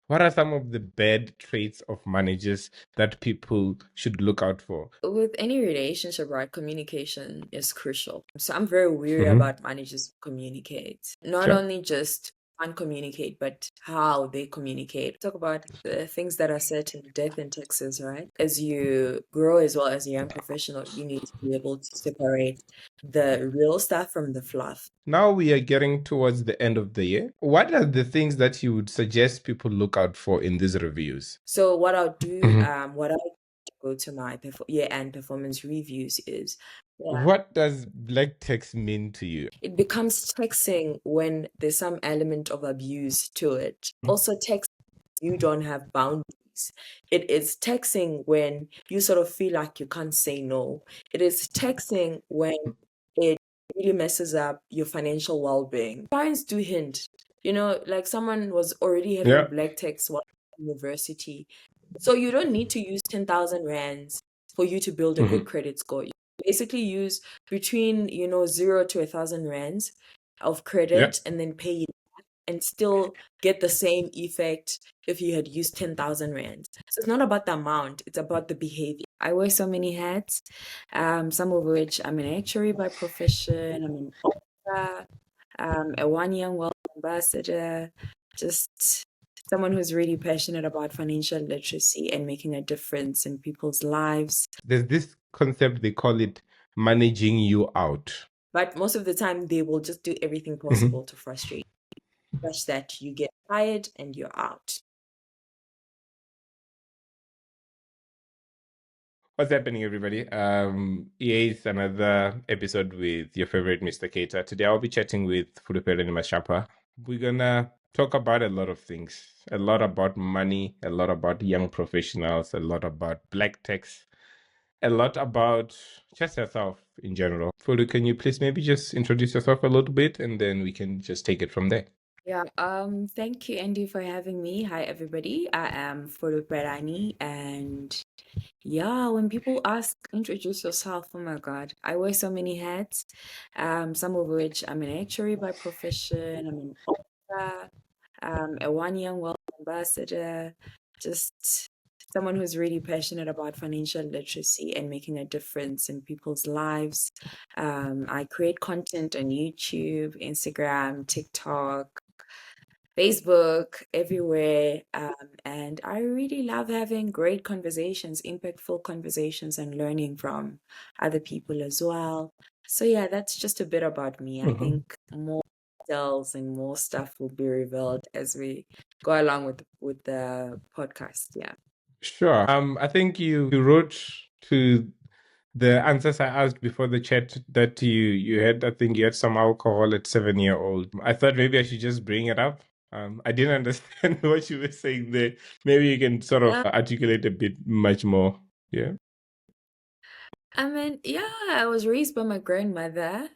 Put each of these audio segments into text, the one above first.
What are some of the bad traits of managers that people should look out for? With any relationship, right, communication is crucial. So I'm very weary Mm-hmm. about managers who communicate. Not Sure. only just can communicate, but how they communicate. Talk about the things that are said in death in Texas, right? As you grow as well as a young professional, you need to be able to separate the real stuff from the fluff. Now we are getting towards the end of the year. What are the things that you would suggest people look out for in these reviews? So what I'll do, Mhm. what I go to my year-end performance reviews is, yeah, What does black text mean to you? it becomes texting when there's some element of abuse to it. Also, text you don't have boundaries. It is texting when you sort of feel like you can't say no. It is texting when it really messes up your financial well-being. Parents do hint, like someone was already having Yeah. black text while at university. So you don't need to use 10,000 rands for you to build a good Mhm. credit score. You basically use between, 0 to 1,000 rands of Yeah. credit and then pay it and still get the same effect if you had used 10,000 rands. So it's not about the amount, it's about the behavior. I wear so many hats, some of which I'm an actuary by profession, I'm an author, a one young world ambassador, just someone who's really passionate about financial literacy and making a difference in people's lives. There's this concept, they call it managing you out. But most of the time, they will just do everything Mhm. possible to frustrate you, such that you get tired and you're out. What's happening, everybody? EA is another episode with your favorite Mr. Cator. Today I'll be chatting with Fulufhelani Mashapha. We're gonna talk about a lot of things. A lot about money, a lot about young professionals, a lot about black techs, a lot about just yourself in general. Fulu, can you please maybe just introduce yourself a little bit and then we can just take it from there? Yeah, thank you, Andy, for having me. Hi, everybody. I am Fulufhelani, and yeah, when people ask, introduce yourself, oh my God, I wear so many hats, some of which I'm an actuary by profession, I'm an author, a one young world ambassador, just someone who's really passionate about financial literacy and making a difference in people's lives. I create content on YouTube, Instagram, TikTok, Facebook, everywhere. And I really love having great conversations, impactful conversations, and learning from other people as well. So, yeah, that's just a bit about me. I Mhm. think more details and more stuff will be revealed as we go along with the podcast. Yeah. Sure. I think you wrote to the answers I asked before the chat that you had. I think you had some alcohol at 7 year old. I thought maybe I should just bring it up. I didn't understand what you were saying there. Maybe you can sort of Yeah. articulate a bit much more. Yeah. I mean, yeah, I was raised by my grandmother.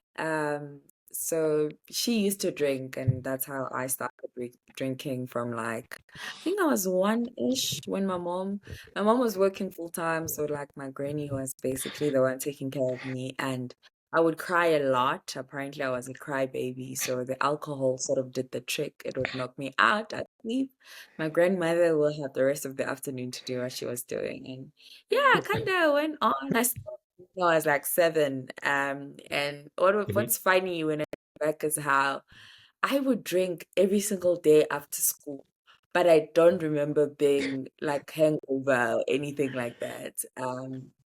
So she used to drink, and that's how I started drinking from like, I think I was one-ish when my mom was working full time, so like my granny was basically the one taking care of me, and I would cry a lot. Apparently, I was a crybaby, so the alcohol sort of did the trick. It would knock me out. I'd sleep. My grandmother will have the rest of the afternoon to do what she was doing, and yeah, kind of went on. No, I was like 7. And Mhm. what's funny when I look back is how I would drink every single day after school, but I don't remember being like hangover or anything like that.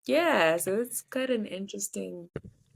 Yeah, so it's quite an interesting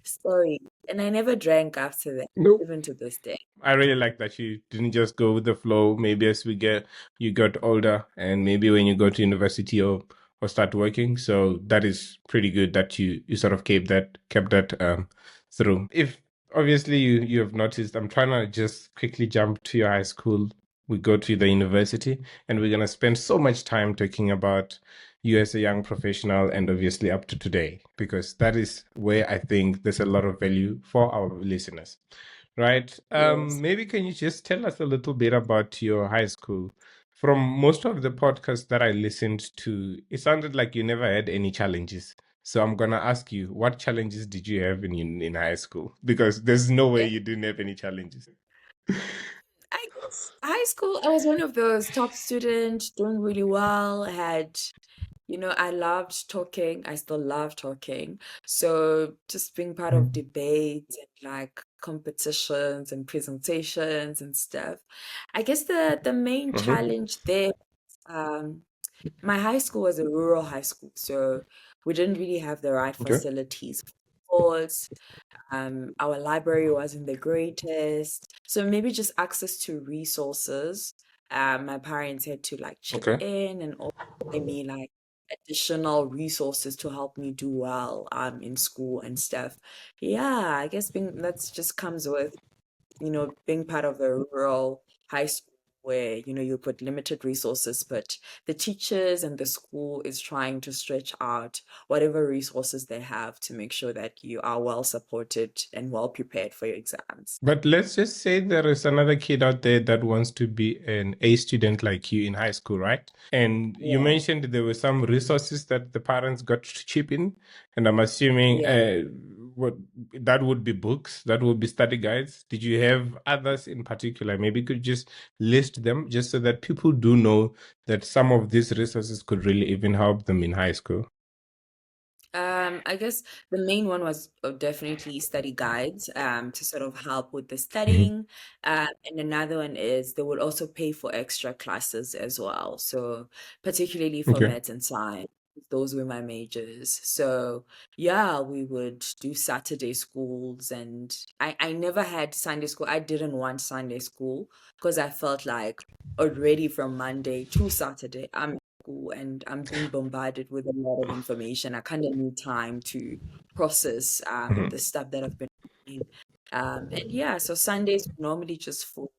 story. And I never drank after that, Nope. even to this day. I really like that you didn't just go with the flow. Maybe as you got older, and maybe when you go to university or start working. So that is pretty good that you sort of kept that through. If obviously you have noticed, I'm trying to just quickly jump to your high school. We go to the university, and we're gonna spend so much time talking about you as a young professional and obviously up to today, because that is where I think there's a lot of value for our listeners. Right. Yes. Maybe can you just tell us a little bit about your high school? From most of the podcasts that I listened to, it sounded like you never had any challenges. So I'm gonna ask you, what challenges did you have in high school? Because there's no way Yeah. you didn't have any challenges. High school, I was one of those top students, doing really well, had I loved talking. I still love talking. So just being part of Mhm. debates and like competitions and presentations and stuff. I guess the main Mhm. challenge there, um, my high school was a rural high school, so we didn't really have the right Okay. facilities for sports. Our library wasn't the greatest. So maybe just access to resources. My parents had to like chip Okay. in and also buy me like additional resources to help me do well in school and stuff. Yeah, I guess being that's just comes with being part of a rural high school where, you put limited resources, but the teachers and the school is trying to stretch out whatever resources they have to make sure that you are well supported and well prepared for your exams. But let's just say there is another kid out there that wants to be an A student like you in high school, right? And you Yeah, mentioned there were some resources that the parents got to chip in, and I'm assuming yeah. what that would be books, that would be study guides. Did you have others in particular? Maybe you could just list them just so that people do know that some of these resources could really even help them in high school. I guess the main one was definitely study guides to sort of help with the Mhm. studying. And another one is they would also pay for extra classes as well. So, particularly for Okay. maths and science, those were my majors. So, yeah, we would do Saturday schools, and I never had Sunday school. I didn't want Sunday school because I felt like already from Monday to Saturday, I'm school and I'm being bombarded with a lot of information. I kind of need time to process Mhm. the stuff that I've been doing. And yeah, so Sundays were normally just for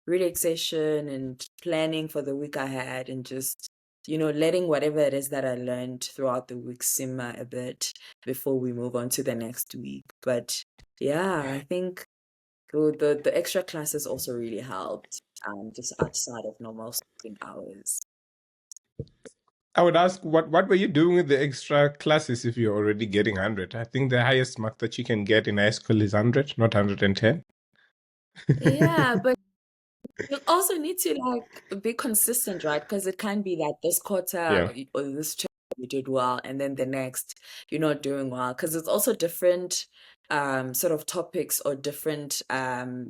relaxation and planning for the week ahead and just, letting whatever it is that I learned throughout the week simmer a bit before we move on to the next week. But yeah, I think the extra classes also really helped, just outside of normal schooling hours. I would ask what were you doing with the extra classes if you're already getting 100? I think the highest mark that you can get in high school is 100, not 110. Yeah, but you also need to like be consistent, right? Because it can be that this quarter Yeah. or this term you did well, and then the next you're not doing well. Because it's also different sort of topics or different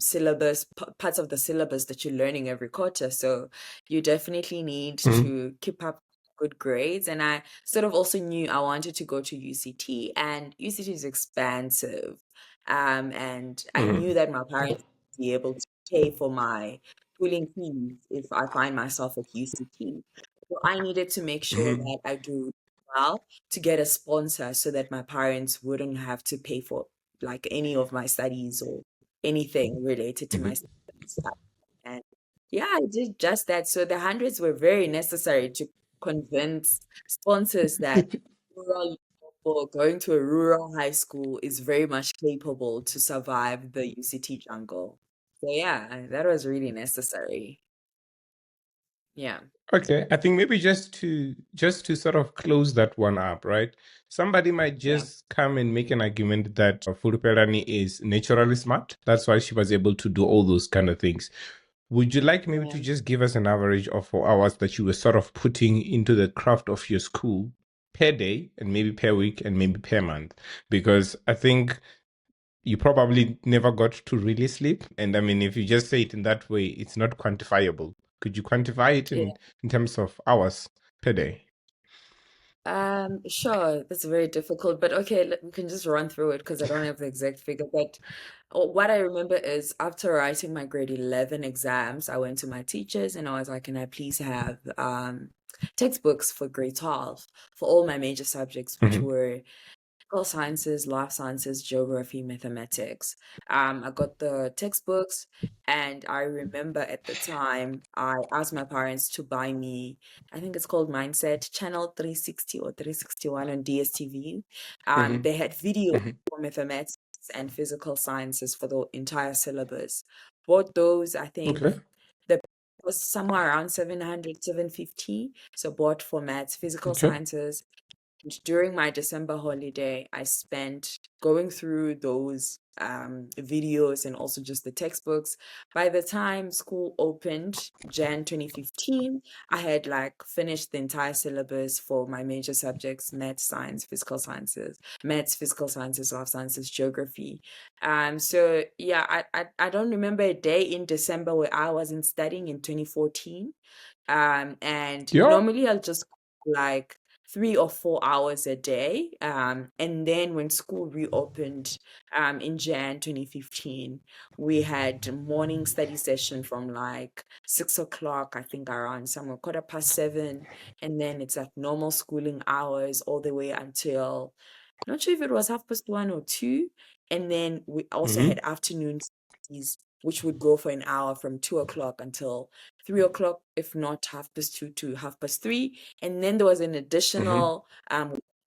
syllabus parts of the syllabus that you're learning every quarter. So you definitely need Mhm. to keep up good grades. And I sort of also knew I wanted to go to UCT, and UCT is expensive. And I knew Mhm. that my parents would be able to pay for my schooling fees if I find myself at UCT. So I needed to make sure Mhm. that I do well to get a sponsor so that my parents wouldn't have to pay for like any of my studies or anything related to my Mhm. studies. And yeah, I did just that. So the hundreds were very necessary to convince sponsors that rural people going to a rural high school is very much capable to survive the UCT jungle. So yeah, that was really necessary. Yeah. Okay, I think maybe just to sort of close that one up, right? Somebody might Yeah. just come and make an argument that Fulufhelani is naturally smart. That's why she was able to do all those kind of things. Would you like maybe Yeah. to just give us an average of 4 hours that you were sort of putting into the craft of your school per day and maybe per week and maybe per month? Because I think you probably never got to really sleep. And I mean, if you just say it in that way, it's not quantifiable. Could you quantify it Yeah. in terms of hours per day? Sure, that's very difficult, but okay, we can just run through it because I don't have the exact figure. But what I remember is after writing my grade 11 exams, I went to my teachers and I was like, can I please have textbooks for grade 12 for all my major subjects, which Mhm. were sciences, life sciences, geography, mathematics. I got the textbooks, and I remember at the time I asked my parents to buy me, I think it's called Mindset Channel 360 or 361 on DSTV. Mhm. They had videos Mhm. for mathematics and physical sciences for the entire syllabus. Bought those, I think Okay. the was somewhere around 700, 750. So bought for maths, physical Okay. sciences, during my December holiday, I spent going through those videos and also just the textbooks. By the time school opened, Jan 2015, I had like finished the entire syllabus for my major subjects, math, science, physical sciences, maths, physical sciences, life sciences, geography. So yeah, I don't remember a day in December where I wasn't studying in 2014. And Yeah. normally I'll just like 3 or 4 hours a day. And then when school reopened in Jan 2015, we had morning study session from like 6 o'clock, I think around somewhere 7:15. And then it's like normal schooling hours all the way until not sure if it was 1:30 or 2. And then we also Mm-hmm. had afternoon studies, which would go for an hour from 2 o'clock until 3 o'clock, if not 2:30 to 3:30. And then there was an Mm-hmm. additional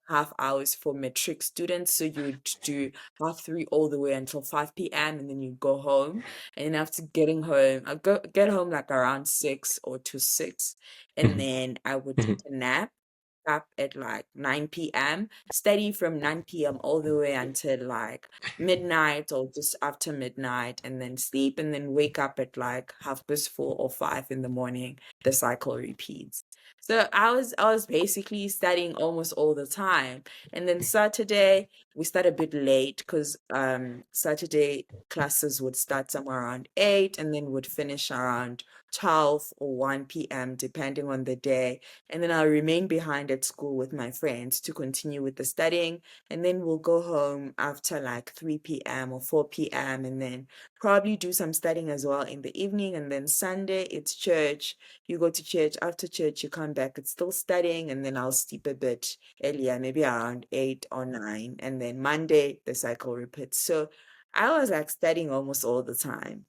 half hours for matric students. So you would do 3:30 all the way until 5 p.m. and then you go home. And then after getting home, get home like around 6 or to 6. And then I would Mm-hmm. take a nap up at like 9 p.m., study from 9 p.m. all the way until like midnight or just after midnight, and then sleep, and then wake up at like 4:30 or 5 in the morning. The cycle repeats. So I was basically studying almost all the time. And then Saturday, we start a bit late because Saturday classes would start somewhere around 8 and then would finish around 12 or 1 p.m. depending on the day. And then I'll remain behind at school with my friends to continue with the studying. And then we'll go home after like 3 p.m. or 4 p.m. and then probably do some studying as well in the evening. And then Sunday, it's church. You go to church. After church, you come back. It's still studying. And then I'll sleep a bit earlier, maybe around 8 or 9. And then Monday, the cycle repeats. So I was like studying almost all the time,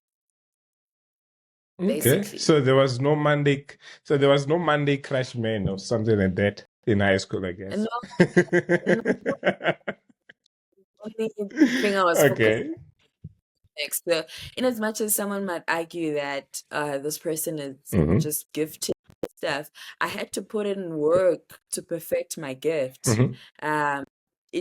Okay. basically. So there was no Monday. So there was no Monday crash man or something like that in high school, I And guess. no, no, only thing I was focused Okay. next. So, in as much as someone might argue that this person is Mm-hmm. just gifted stuff, I had to put in work to perfect my gift. Mm-hmm. Um,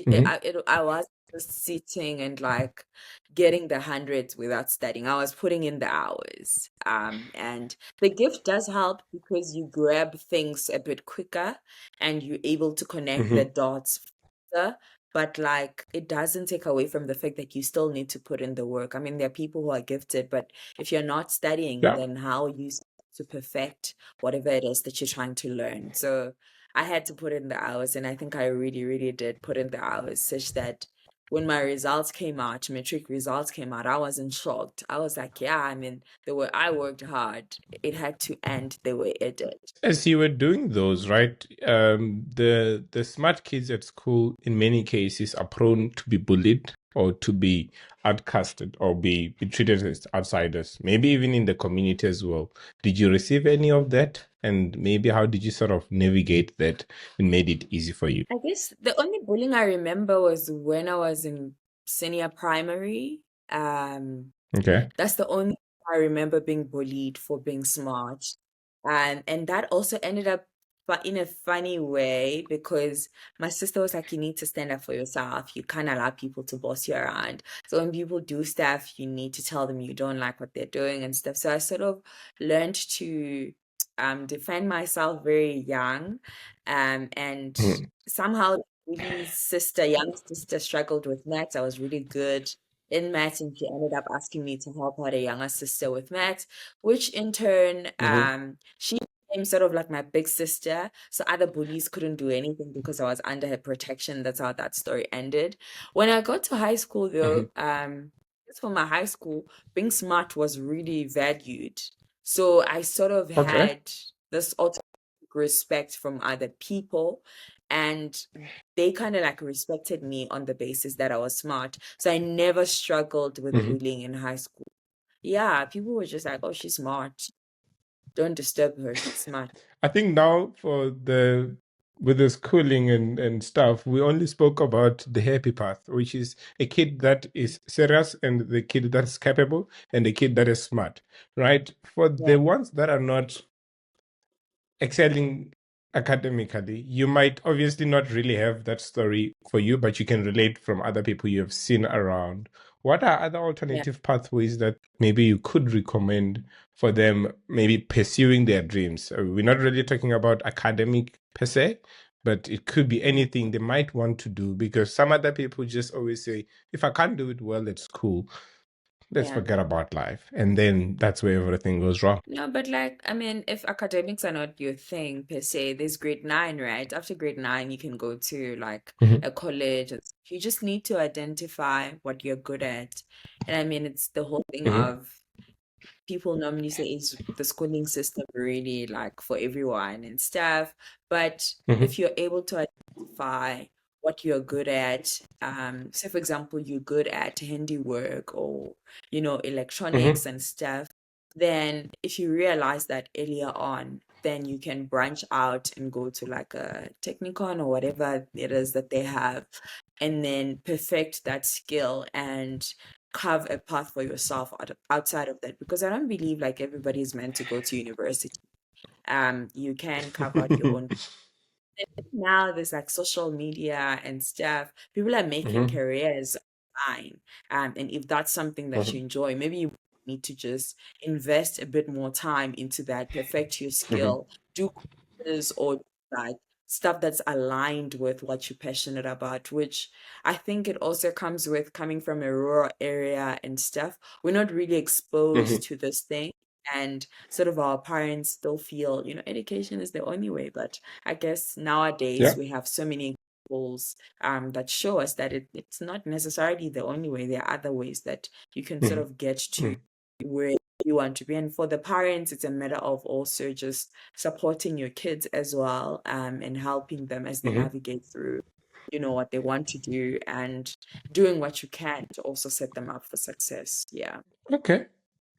Mm-hmm. I was just sitting and like getting the hundreds without studying. I was putting in the hours. And the gift does help because you grab things a bit quicker and you're able to connect the Mm-hmm. dots faster, but like it doesn't take away from the fact that you still need to put in the work. I mean, there are people who are gifted, but if you're not studying, Yeah. then how are you to perfect whatever it is that you're trying to learn? So I had to put in the hours, and I think I really, really did put in the hours such that when my results came out, metric results came out, I wasn't shocked. I was like, yeah, I mean, the way I worked hard, it had to end the way it did. As you were doing those, right? The smart kids at school, in many cases, are prone to be bullied or to be outcasted or be treated as outsiders. Maybe even in the community as well. Did you receive any of that? And maybe how did you sort of navigate that and made it easy for you? I guess the only bullying I remember was when I was in senior primary. Um, Okay. That's the only I remember being bullied for being smart. And that also ended up but in a funny way because my sister was like, you need to stand up for yourself. You can't allow people to boss you around. So when people do stuff, you need to tell them you don't like what they're doing and stuff. So I sort of learned to defend myself very young. And Mhm. somehow really young sister struggled with maths. I was really good in maths, and she ended up asking me to help out a younger sister with maths, which in turn, Mhm. she became sort of like my big sister. So other bullies couldn't do anything because I was under her protection. That's how that story ended. When I got to high school, though, Mhm. just for my high school, being smart was really valued. So I sort of Okay. had this automatic respect from other people, and they kind of like respected me on the basis that I was smart. So I never struggled with Mhm. bullying in high school. Yeah, people were just like, oh, she's smart. Don't disturb her. She's smart. I think now for the with the schooling and stuff, we only spoke about the happy path, which is a kid that is serious and the kid that's capable and the kid that is smart, right? For Yeah. the ones that are not excelling academically, you might obviously not really have that story for you, but you can relate from other people you have seen around. What are other Yeah. alternative pathways that maybe you could recommend for them, maybe pursuing their dreams? We're not really talking about academic per se, but it could be anything they might want to do, because some other people just always say, if I can't do it well, it's cool. Let's Yeah. forget about life. And then that's where everything goes wrong. No, but like, I mean, if academics are not your thing per se, there's grade nine, right? After grade nine, you can go to like Mhm, a college. You just need to identify what you're good at. And I mean, it's the whole thing mhm, of people normally say is the schooling system really like for everyone and stuff. But mhm, if you're able to identify what you're good at, say for example, you're good at handiwork or mhm, electronics and stuff, then if you realize that earlier on, then you can branch out and go to like a technicon or whatever it is that they have, and then perfect that skill and carve a path for yourself outside of that, because I don't believe like everybody is meant to go to university. You can carve out your own. Now there's like social media and stuff. People are making mhm, careers online. And if that's something that you mhm, enjoy, maybe you need to just invest a bit more time into that, perfect your mhm, skill, do courses or like stuff that's aligned with what you're passionate about, which I think it also comes with coming from a rural area and stuff. We're not really mhm. exposed to this thing. And sort of our parents still feel, education is the only way. But I guess nowadays Yeah. we have so many examples that show us that it's not necessarily the only way. There are other ways that you can sort Mhm, of get to mhm, where you want to be. And for the parents, it's a matter of also just supporting your kids as well, and helping them as they mhm. navigate through, what they want to do and doing what you can to also set them up for success. Yeah. Okay.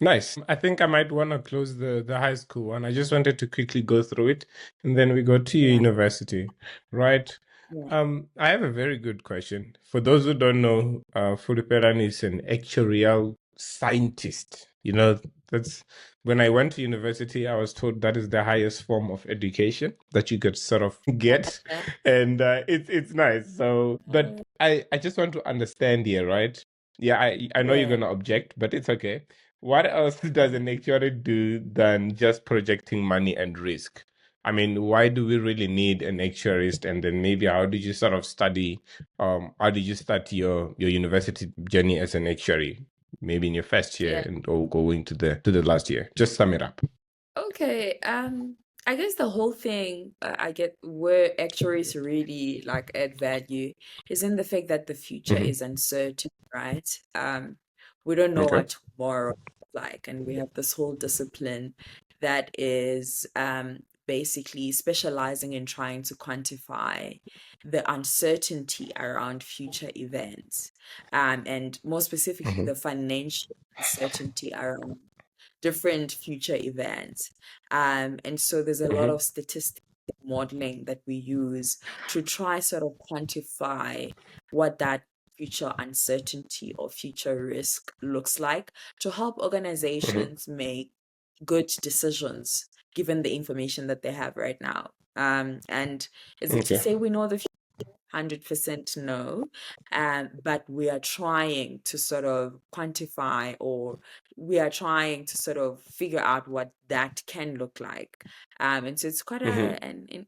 Nice. I think I might want to close the high school one. I just wanted to quickly go through it, and then we go to your Yeah. university, right? Yeah. I have a very good question. For those who don't know, Fulufhelani is an actuarial scientist. That's when I went to university, I was told that is the highest form of education that you could sort of get, Yeah. and it's nice. So, but I just want to understand here, right? Yeah, I know you're Yeah. gonna object, but it's okay. What else does an actuary do than just projecting money and risk? I mean, why do we really need an actuarist? And then maybe how did you sort of study? How did you start your university journey as an actuary? Maybe in your first year Yeah. and or going to the last year. Just sum it up. Okay, I guess the whole thing I get where actuaries really like add value is in the fact that the future Hmm. is uncertain, right? We don't know Okay. what tomorrow is like, and we have this whole discipline that is basically specializing in trying to quantify the uncertainty around future events, and more specifically, Hmm. the financial uncertainty around different future events. And so there's a lot Hmm. of statistical modeling that we use to try sort of quantify what that future uncertainty or future risk looks like to help Hmm. organizations make good decisions given the information that they have right now. And is it to Okay. say we know the 100% no, but we are trying to sort of quantify, or we are trying to sort of figure out what that can look like. And so it's quite Hmm. an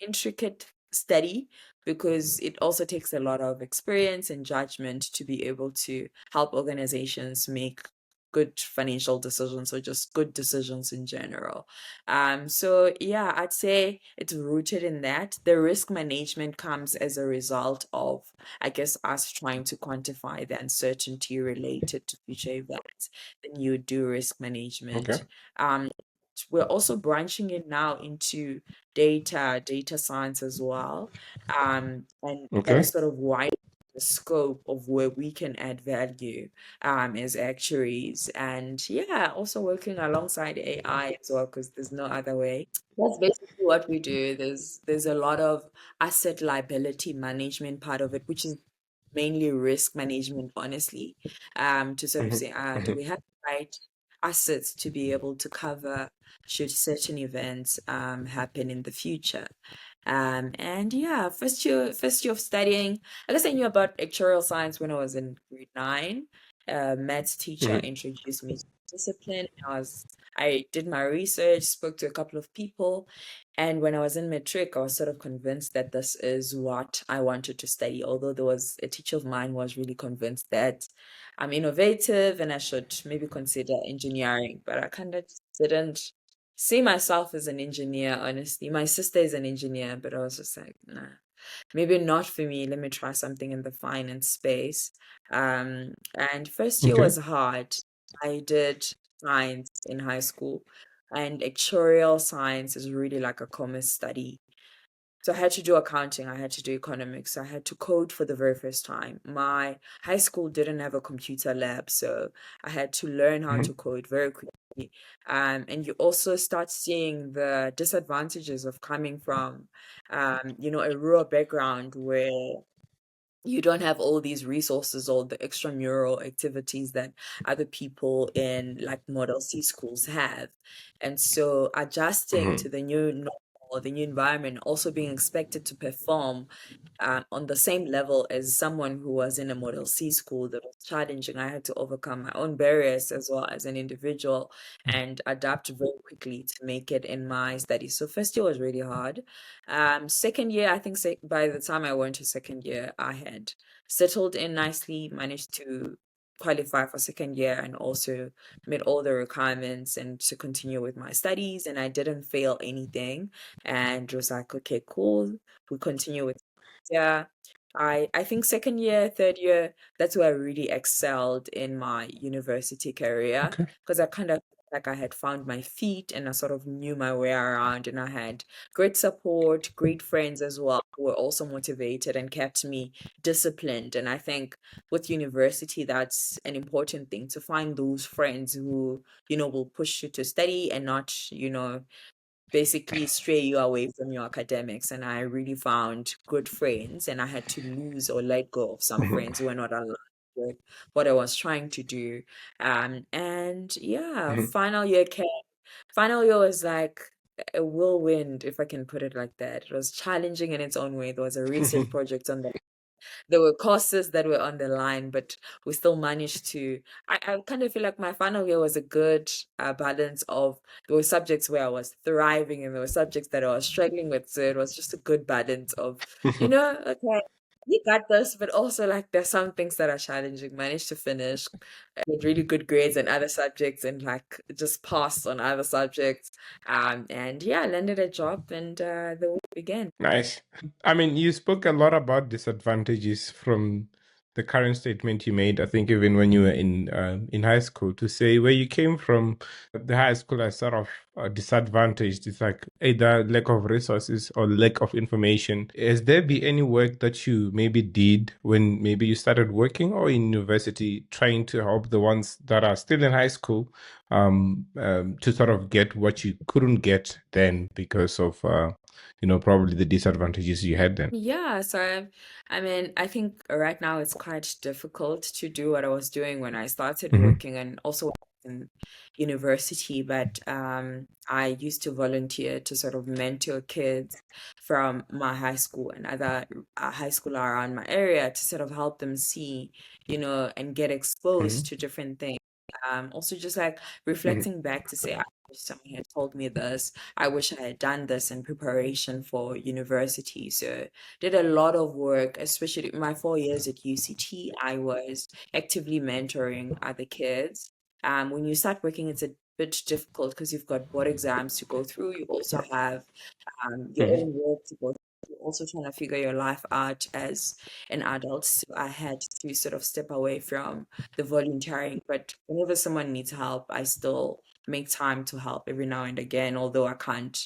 intricate study because it also takes a lot of experience and judgment to be able to help organizations make good financial decisions or just good decisions in general. So yeah, I'd say it's rooted in that. The risk management comes as a result of, I guess, us trying to quantify the uncertainty related to future events. Then you do risk Okay. management. Um, we're also branching it now into data science as well. And that is Okay. sort of wide the scope of where we can add value as actuaries. And yeah, also working alongside AI as well, because there's no other way. That's basically what we do. There's a lot of asset liability management part of it, which is mainly risk management, honestly. To sort of Hmm. say, do Hmm. we have the right? assets to be able to cover should certain events happen in the future. And yeah, first year of studying. I guess I knew about actuarial science when I was in grade nine. Maths teacher Mhm. introduced me to discipline. I did my research, spoke to a couple of people, and when I was in matric, I was sort of convinced that this is what I wanted to study. Although there was a teacher of mine who was really convinced that I'm innovative and I should maybe consider engineering, but I kind of didn't see myself as an engineer, honestly. My sister is an engineer, but I was just like, nah, maybe not for me. Let me try something in the finance space. And first year Okay. was hard. I did science in high school, and actuarial science is really like a commerce study. So I had to do accounting, I had to do economics, I had to code for the very first time. My high school didn't have a computer lab, so I had to learn how to Mhm. code very quickly. And you also start seeing the disadvantages of coming from, a rural background where you don't have all these resources or the extramural activities that other people in like Model C schools have. And so adjusting to Mhm. the new normal, the new environment, also being expected to perform on the same level as someone who was in a Model C school that was challenging. I had to overcome my own barriers as well as an individual and adapt very quickly to make it in my studies. So first year was really hard. Second year, I think by the time I went to second year, I had settled in nicely, managed to qualify for second year and also met all the requirements and to continue with my studies, and I didn't fail anything, and was like, okay, cool, we continue with. Yeah, I think second year, third year, that's where I really excelled in my university career Okay. because I kind of like I had found my feet and I sort of knew my way around, and I had great support, great friends as well who were also motivated and kept me disciplined. And I think with university, that's an important thing to find those friends who, will push you to study and not, basically stray you away from your academics. And I really found good friends, and I had to lose or let go of some Mhm. friends who were not aligned with what I was trying to do. And yeah, Mhm. final year came. Final year was like a whirlwind, if I can put it like that. It was challenging in its own way. There was a research project on the there were courses that were on the line, but we still managed to. I kind of feel like my final year was a good balance of there were subjects where I was thriving and there were subjects that I was struggling with. So it was just a good balance of, okay, you got this, but also like there's some things that are challenging. Managed to finish with really good grades in other subjects and like just passed on other subjects. And yeah, I landed a job and the work began. Nice. I mean, you spoke a lot about disadvantages from the current statement you made. I think even when you were in high school, to say where you came from, the high school as sort of disadvantaged. It's like either lack of resources or lack of information. Has there been any work that you maybe did when maybe you started working or in university, trying to help the ones that are still in high school, to sort of get what you couldn't get then because of probably the disadvantages you had then. Yeah, so I mean, I think right now it's quite difficult to do what I was doing when I started Hmm. working and also in university, but I used to volunteer to sort of mentor kids from my high school and other high school around my area to sort of help them see, and get exposed Hmm. to different things. Also just like Hmm. reflecting back to say, I wish someone had told me this. I wish I had done this in preparation for university. So did a lot of work, especially my 4 years at UCT. I was actively mentoring other kids. When you start working, it's a bit difficult because you've got board exams to go through. You also have your Hmm. own work to go through. You're also trying to figure your life out as an adult. So I had to sort of step away from the volunteering. But whenever someone needs help, I still make time to help every now and again, although I can't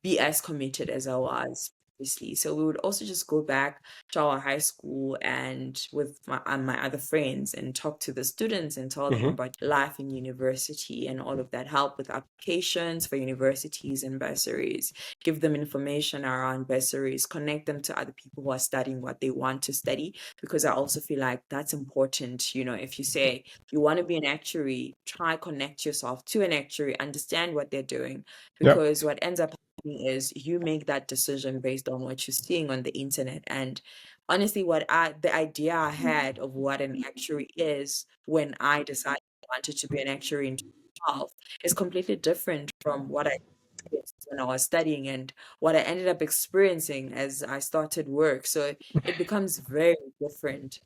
be as committed as I was obviously. So we would also just go back to our high school and with my other friends and talk to the students and tell them Mm-hmm. about life in university and all of that, help with applications for universities and bursaries, give them information around bursaries, connect them to other people who are studying what they want to study, because I also feel like that's important. If you say you want to be an actuary, try connect yourself to an actuary, understand what they're doing, Yep. because what ends up is you make that decision based on what you're seeing on the internet. And honestly, the idea I had of what an actuary is when I decided I wanted to be an actuary in 2012 is completely different from what I experienced when I was studying and what I ended up experiencing as I started work. So it becomes very different.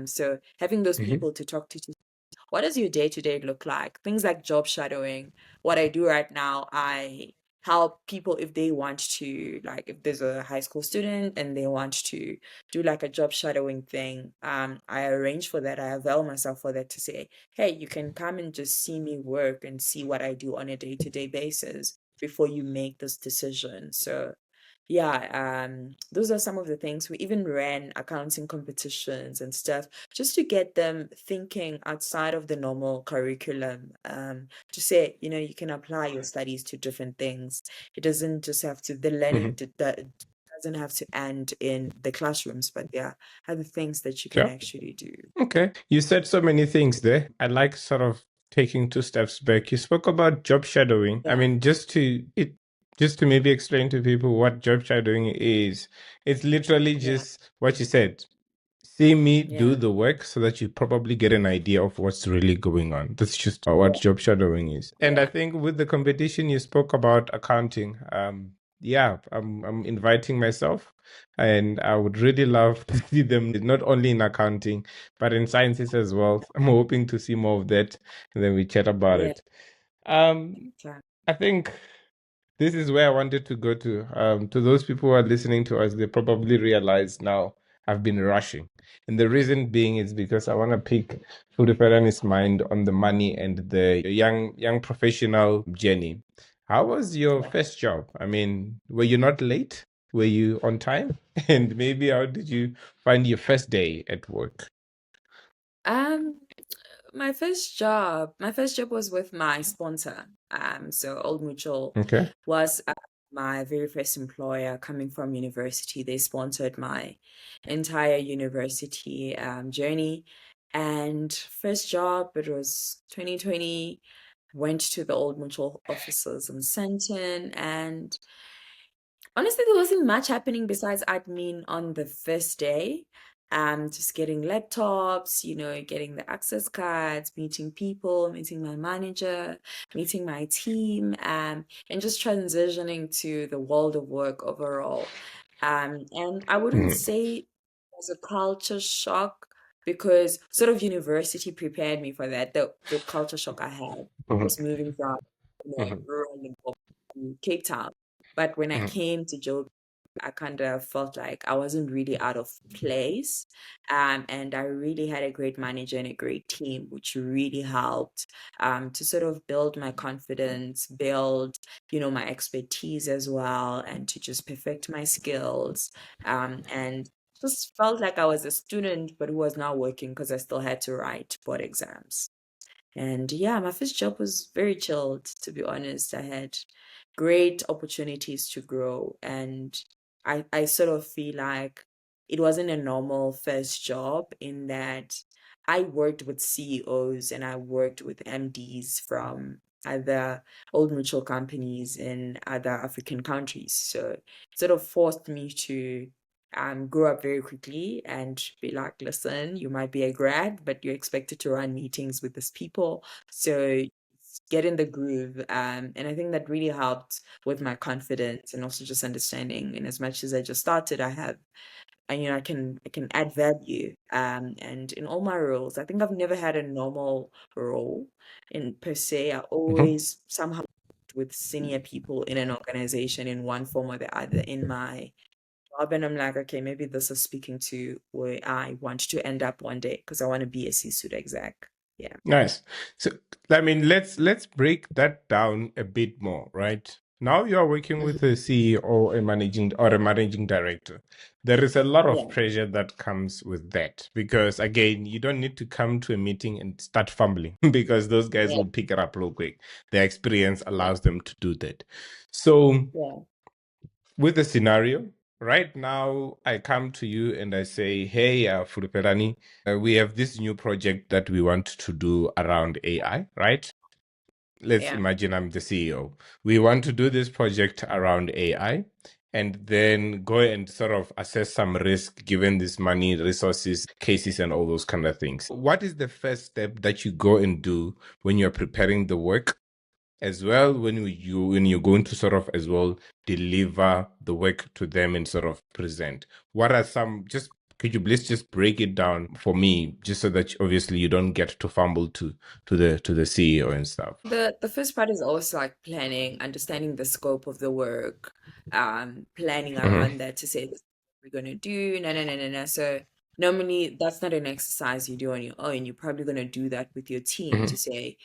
So having those Mm-hmm. people to talk to what does your day to day look like? Things like job shadowing. What I do right now, I help people if they want to, like if there's a high school student and they want to do like a job shadowing thing, I arrange for that. I avail myself for that to say, hey, you can come and just see me work and see what I do on a day to day basis before you make this decision. So yeah, those are some of the things. We even ran accounting competitions and stuff just to get them thinking outside of the normal curriculum. To say, you can apply your studies to different things. It doesn't just have to, the Mm-hmm. learning that doesn't have to end in the classrooms, but there are other things that you can Sure. actually do. Okay. You said so many things there. I like sort of taking two steps back. You spoke about job shadowing. I Yeah, mean, just to maybe explain to people what job shadowing is, it's literally yeah, just what you said. See me do yeah, the work so that you probably get an idea of what's really going on. That's just what job shadowing is. And I yeah, think with the competition you spoke about accounting, yeah, I'm inviting myself, and I would really love to see them not only in accounting but in sciences as well. I'm hoping to see more of that, and then we chat about yeah, it. Um, yeah, I think this is where I wanted to go to. To those people who are listening to us, they probably realize now I've been rushing. And the reason being is because I want to pick Fulufhelani's mind on the money and the young professional journey. How was your yeah. first job? I mean, were you not late? Were you on time? And maybe how did you find your first day at work? Um, my first job was with my sponsor. So Old Mutual Okay. was my very first employer coming from university. They sponsored my entire university journey. And first job, it was 2020. Went to the Old Mutual offices in Sandton, and honestly, there wasn't much happening besides admin on the first day. Just getting laptops, getting the access cards, meeting people, meeting my manager, meeting my team, and just transitioning to the world of work overall. And I wouldn't Mhm. say it was a culture shock because sort of university prepared me for that. The culture shock I had Mhm. was moving from, Mhm. rural Limpopo to Cape Town. But when I Mhm. came to Joburg, I kind of felt like I wasn't really out of place. And I really had a great manager and a great team, which really helped to sort of build my confidence, build, my expertise as well, and to just perfect my skills. And just felt like I was a student, but who was now working because I still had to write board exams. And yeah, my first job was very chilled, to be honest. I had great opportunities to grow. And I sort of feel like it wasn't a normal first job in that I worked with CEOs and I worked with MDs from other old mutual companies in other African countries. So it sort of forced me to grow up very quickly and be like, listen, you might be a grad, but you're expected to run meetings with these people. So get in the groove. And I think that really helped with my confidence and also just understanding. And as much as I just started, I have, and I can add value. And in all my roles, I think I've never had a normal role in per se. I Mhm. always somehow with senior people in an organization in one form or the other in my job. And I'm like, okay, maybe this is speaking to where I want to end up one day because I want to be a C-suite exec. Yeah. Nice. So, I mean, let's break that down a bit more, right? Now you are working with a CEO or a managing director. There is a lot of Yeah, pressure that comes with that because again, you don't need to come to a meeting and start fumbling because those guys yeah, will pick it up real quick. Their experience yeah, allows them to do that. So yeah, with the scenario, right now I come to you and I say, hey, Fulufhelani, we have this new project that we want to do around AI, right? Let's yeah. imagine I'm the CEO. We want to do this project around AI and then go and sort of assess some risk given this money, resources, cases, and all those kind of things. What is the first step that you go and do when you're preparing the work as well when you're going to sort of as well deliver the work to them and sort of present? What are some just could you please just break it down for me just so that obviously you don't get to fumble to the CEO and stuff? The first part is also like planning, understanding the scope of the work, planning Mhm, around that to say this is what we're gonna do. No, no, no, no, no. So normally that's not an exercise you do on your own. You're probably gonna do that with your team to mhm, say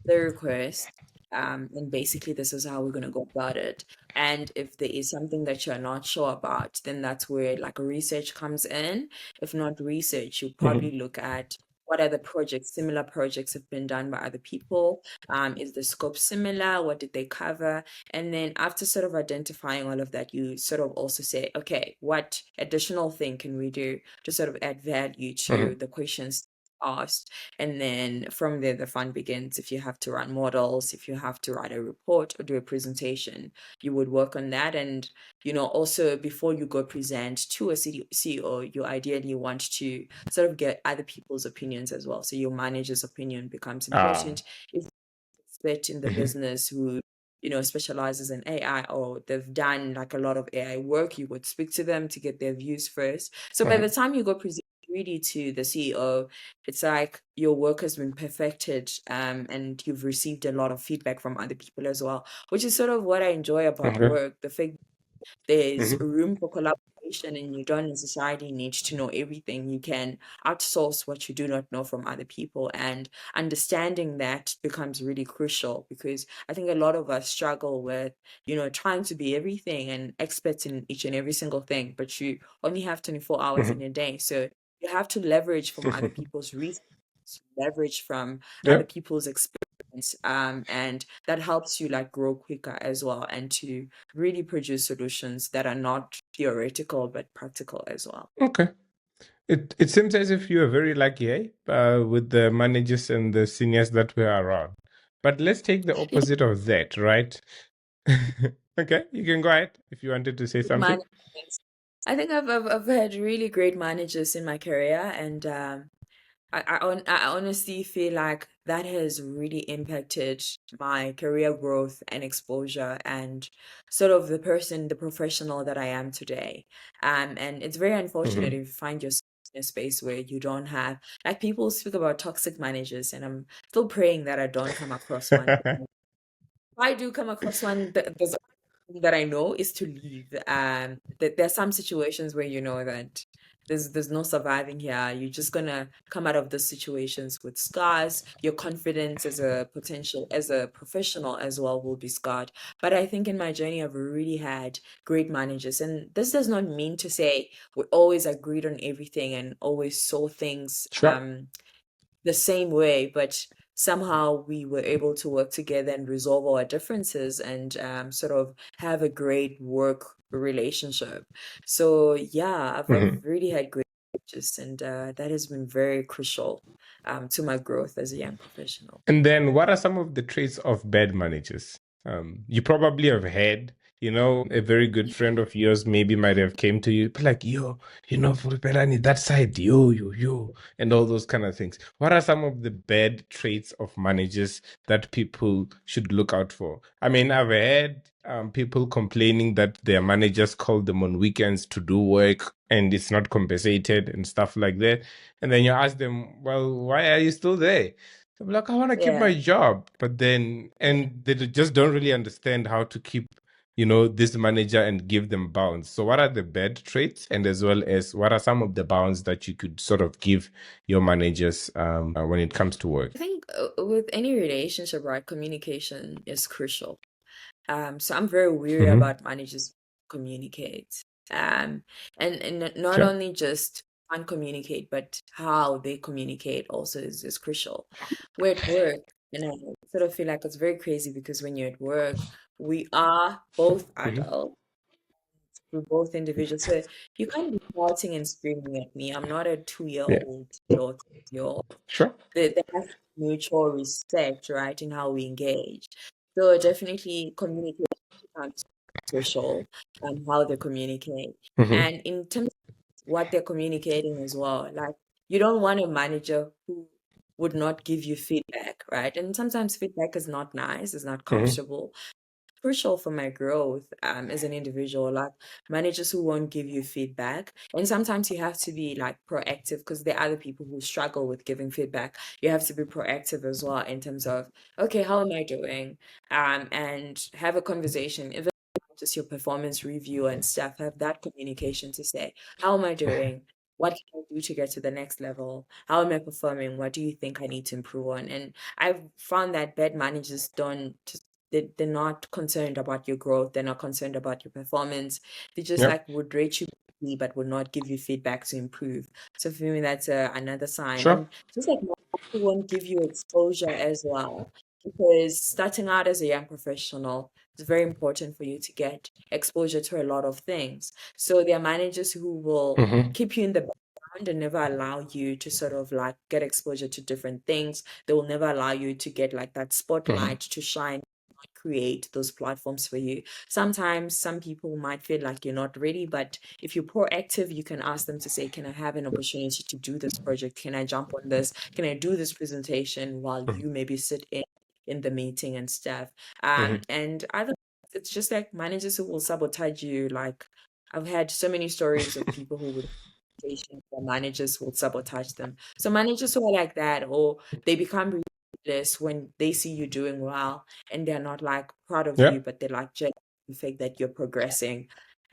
the request, and basically this is how we're gonna go about it. And if there is something that you're not sure about, then that's where like research comes in. If not research, you'll mhm, probably look at what other projects, similar projects have been done by other people. Is the scope similar? What did they cover? And then after sort of identifying all of that, you sort of also say, okay, what additional thing can we do to sort of add value to mhm, the questions asked? And then from there, the fun begins. If you have to run models, if you have to write a report or do a presentation, you would work on that. And, also before you go present to a CEO, you ideally want to sort of get other people's opinions as well. So your manager's opinion becomes ah, important. If expert in the mhm, business who specializes in AI, or they've done like a lot of AI work, you would speak to them to get their views first. So by the mhm, time you go present really to the CEO, it's like your work has been perfected, and you've received a lot of feedback from other people as well, which is sort of what I enjoy about okay, work. The fact there's mhm, room for collaboration and you don't necessarily need to know everything. You can outsource what you do not know from other people. And understanding that becomes really crucial, because I think a lot of us struggle with, trying to be everything and experts in each and every single thing, but you only have 24 hours in mhm. a day. So you have to leverage from other people's research, leverage from other Yep. people's experience. And that helps you like grow quicker as well, and to really produce solutions that are not theoretical but practical as well. Okay. It seems as if you are very lucky, with the managers and the seniors that were around. But let's take the Yeah, opposite of that, right? Okay, you can go ahead if you wanted to say good something. managers. I think I've had really great managers in my career, and I honestly feel like that has really impacted my career growth and exposure, and sort of the professional that I am today. And it's very unfortunate Mhm. if you find yourself in a space where you don't have, like, people speak about toxic managers, and I'm still praying that I don't come across one. I do come across one, there's that I know is to leave. That there are some situations where you know that there's no surviving here. You're just gonna come out of those situations with scars. Your confidence as a professional as well will be scarred. But I think in my journey I've really had great managers. And this does not mean to say we always agreed on everything and always saw things Sure. the same way, but somehow we were able to work together and resolve our differences, and sort of have a great work relationship. So yeah, I've Mhm. really had great coaches, and that has been very crucial to my growth as a young professional. And then, what are some of the traits of bad managers? You probably have had, a very good friend of yours maybe might have came to you, but like, yo, Fulufhelani, that side, yo, and all those kind of things. What are some of the bad traits of managers that people should look out for? I mean, I've had people complaining that their managers call them on weekends to do work and it's not compensated and stuff like that. And then you ask them, well, why are you still there? I'm like, I want to keep my Yeah. job, but then, and they just don't really understand how to keep, this manager and give them bounds. So, what are the bad traits, and as well as what are some of the bounds that you could sort of give your managers when it comes to work? I think with any relationship, right, communication is crucial. So I'm very weary Mm-hmm. about managers who communicate. And not Sure. only just can communicate, but how they communicate also is crucial. We're at work, and I sort of feel like it's very crazy because when you're at work, we are both Mm-hmm. adults, we're both individuals. So you can't be shouting and screaming at me. I'm not a 2 year Yeah. old or 3 year old. Sure. There has to be mutual respect, right, in how we engage. So definitely communication becomes crucial, how they communicate. Mm-hmm. And in terms of what they're communicating as well, like you don't want a manager who would not give you feedback, right? And sometimes feedback is not nice, it's not Mm-hmm. comfortable, crucial for my growth as an individual. Like managers who won't give you feedback, and sometimes you have to be like proactive because there are other people who struggle with giving feedback. You have to be proactive as well in terms of, okay, how am I doing, and have a conversation. Even just your performance review and stuff, have that communication to say, how am I doing? What can I do to get to the next level? How am I performing? What do you think I need to improve on? And I've found that bad managers don't just they're not concerned about your growth. They're not concerned about your performance. They just Yep. like would rate you badly, but would not give you feedback to improve. So for me, that's another sign. Sure. And just like people won't give you exposure as well, because starting out as a young professional, it's very important for you to get exposure to a lot of things. So there are managers who will Mm-hmm. keep you in the background and never allow you to sort of like get exposure to different things. They will never allow you to get like that Mm-hmm. spotlight to shine, create those platforms for you. Sometimes some people might feel like you're not ready, but if you're proactive, you can ask them to say, can I have an opportunity to do this project? Can I jump on this? Can I do this presentation while you maybe sit in the meeting and stuff? Mm-hmm. And other, it's just like managers who will sabotage you. Like I've had so many stories of people who would where managers will sabotage them. So managers who are like that, or they become ridiculous when they see you doing well and they're not like proud of you, Yep. but they're like jealous of the fact that you're progressing.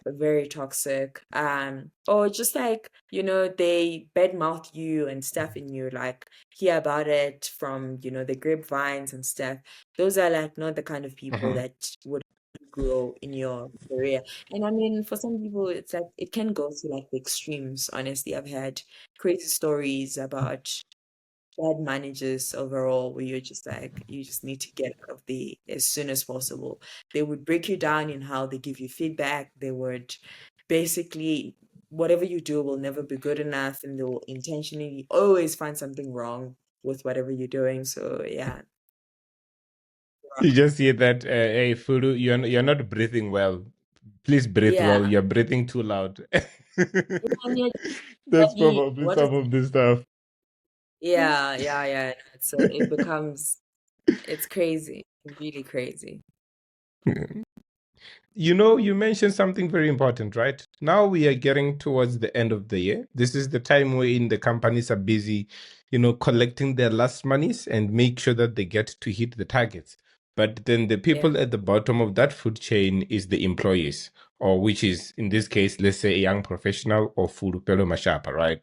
Very toxic. Or just like, they badmouth you and stuff and you like hear about it from, the grapevines and stuff. Those are like not the kind of people Mm-hmm. that would grow in your career. And I mean, for some people, it's like it can go to like the extremes. Honestly, I've had crazy stories about bad managers overall where you're just like, you just need to get out of the as soon as possible. They would break you down in how they give you feedback. They would basically, whatever you do will never be good enough, and they will intentionally always find something wrong with whatever you're doing. So, yeah. You just hear that, hey, Fulu, you're not breathing well. Please breathe well. Yeah. You're breathing too loud. And you're That's like, probably what is, some of the stuff. yeah, yeah, yeah. So it becomes, it's crazy, really crazy. You mentioned something very important, right? Now we are getting towards the end of the year. This is the time wherein the companies are busy, collecting their last monies and make sure that they get to hit the targets. But then the Yeah. people at the bottom of that food chain is the employees, or which is in this case, let's say a young professional or Fulufhelani Mashapha, right?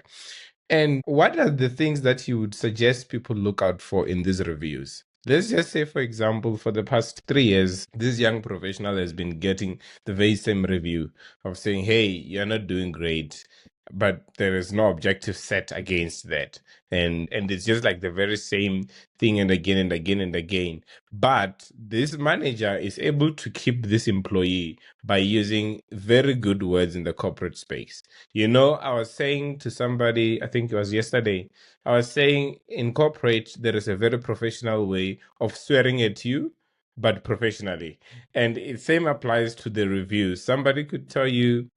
And what are the things that you would suggest people look out for in these reviews? Let's just say, for example, for the past 3 years, this young professional has been getting the very same review of saying, hey, you're not doing great, but there is no objective set against that. And it's just like the very same thing and again and again and again. But this manager is able to keep this employee by using very good words in the corporate space. I was saying to somebody, I think it was yesterday, I was saying in corporate, there is a very professional way of swearing at you, but professionally. And it same applies to the reviews. Somebody could tell you,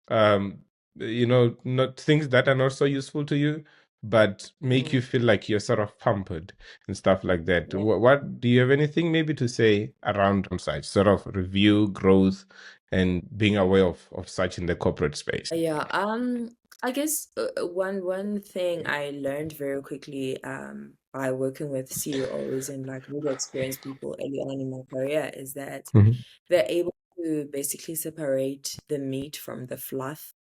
um, not things that are not so useful to you, but make Mm, you feel like you're sort of pampered and stuff like that. yeah. What do you have anything maybe to say around such sort of review, growth, and being aware of such in the corporate space? Yeah, I guess one thing I learned very quickly by working with CEOs and like really experienced people early on in my career is that Mhm. they're able to basically separate the meat from the fluff.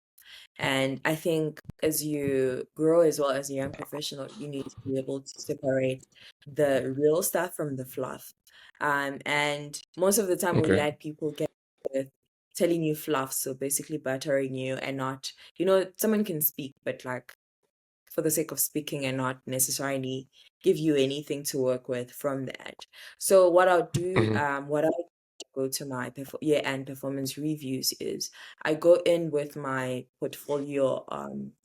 And I think as you grow as well as a young professional, you need to be able to separate the real stuff from the fluff. And most of the time we Okay. let people get with telling you fluff, so basically buttering you and not, someone can speak, but like for the sake of speaking and not necessarily give you anything to work with from that. So what I'll do, Mm-hmm. what I go to my year-end performance reviews is I go in with my portfolio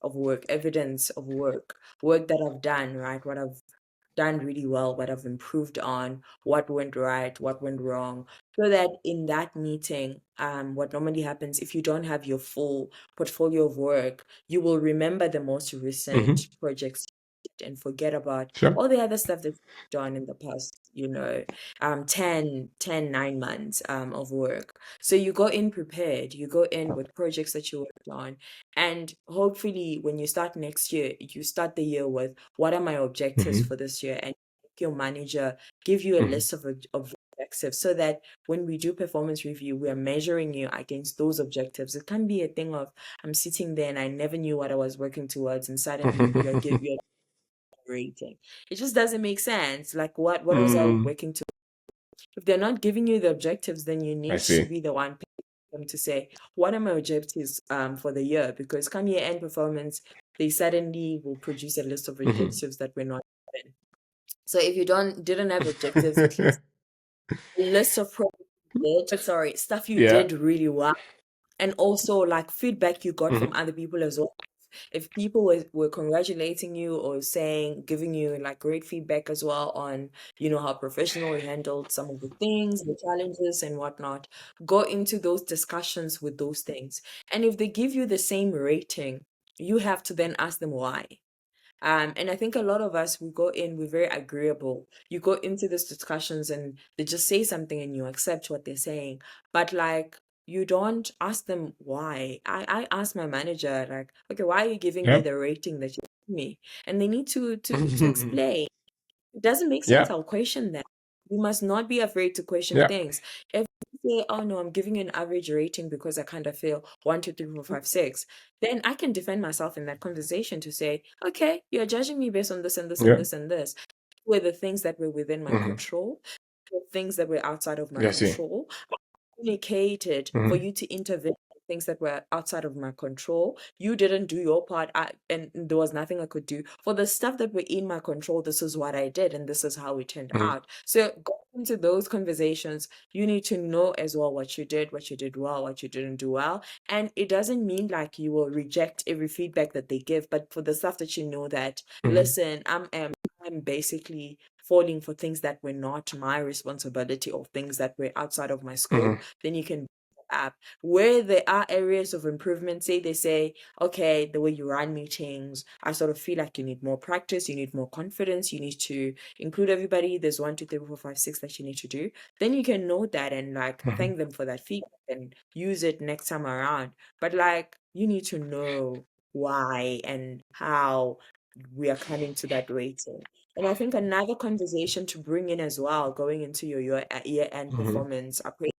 of work, evidence of work that I've done, right? What I've done really well, what I've improved on, what went right, what went wrong. So that in that meeting, what normally happens if you don't have your full portfolio of work, you will remember the most Mm-hmm. recent projects and forget about Sure. all the other stuff that's done in the past, 9 months of work. So you go in prepared, you go in with projects that you worked on, and hopefully when you start next year, you start the year with what are my objectives Mm-hmm. for this year, and your manager give you a Mm-hmm. list of objectives so that when we do performance review, we are measuring you against those objectives. It can be a thing of I'm sitting there and I never knew what I was working towards, and suddenly you're rating. It just doesn't make sense. Like what was I Mm, working to? If they're not giving you the objectives, then you I need to see. be the one paying them to say, what are my objectives for the year? Because come year end performance, they suddenly will produce a list of Mm-hmm. objectives that we're not given. So if you didn't have objectives, at least a list of stuff you Yeah. did really well, and also like feedback you got from Mm-hmm. other people as well. If people were congratulating you or saying, giving you like great feedback as well on, how professional you handled some of the things, the challenges and whatnot, go into those discussions with those things. And if they give you the same rating, you have to then ask them why. And I think a lot of us, we go in, we're very agreeable. You go into these discussions and they just say something and you accept what they're saying. But like, you don't ask them why. I asked my manager, like, okay, why are you giving me Yep. the rating that you give me? And they need to explain. It doesn't make sense. Yeah. I'll question them. We must not be afraid to question Yeah. things. If you say, oh no, I'm giving you an average rating because I kind of feel 1, 2, 3, 4, 5, 6, then I can defend myself in that conversation to say, okay, you're judging me based on this and this and Yeah. this and this. Were the things that were within my Mm-hmm. control, the things that were outside of my I see. control communicated for Mm-hmm. you to intervene in things that were outside of my control. You didn't do your part, and there was nothing I could do. For the stuff that were in my control, this is what I did, and this is how it turned Mm-hmm. out. So going into those conversations, you need to know as well what you did well, what you didn't do well. And it doesn't mean like you will reject every feedback that they give, but for the stuff that you know that, Mm-hmm. listen, I'm basically falling for things that were not my responsibility or things that were outside of my scope, Mm-hmm. then you can up where there are areas of improvement. Say they say, okay, the way you run meetings, I sort of feel like you need more practice, you need more confidence, you need to include everybody. There's 1, 2, 3, 4, 5, 6 that you need to do. Then you can note that and like Mm-hmm. thank them for that feedback and use it next time around. But like you need to know why and how we are coming to that rating. And I think another conversation to bring in as well, going into your year-end Mm-hmm. performance appraisal,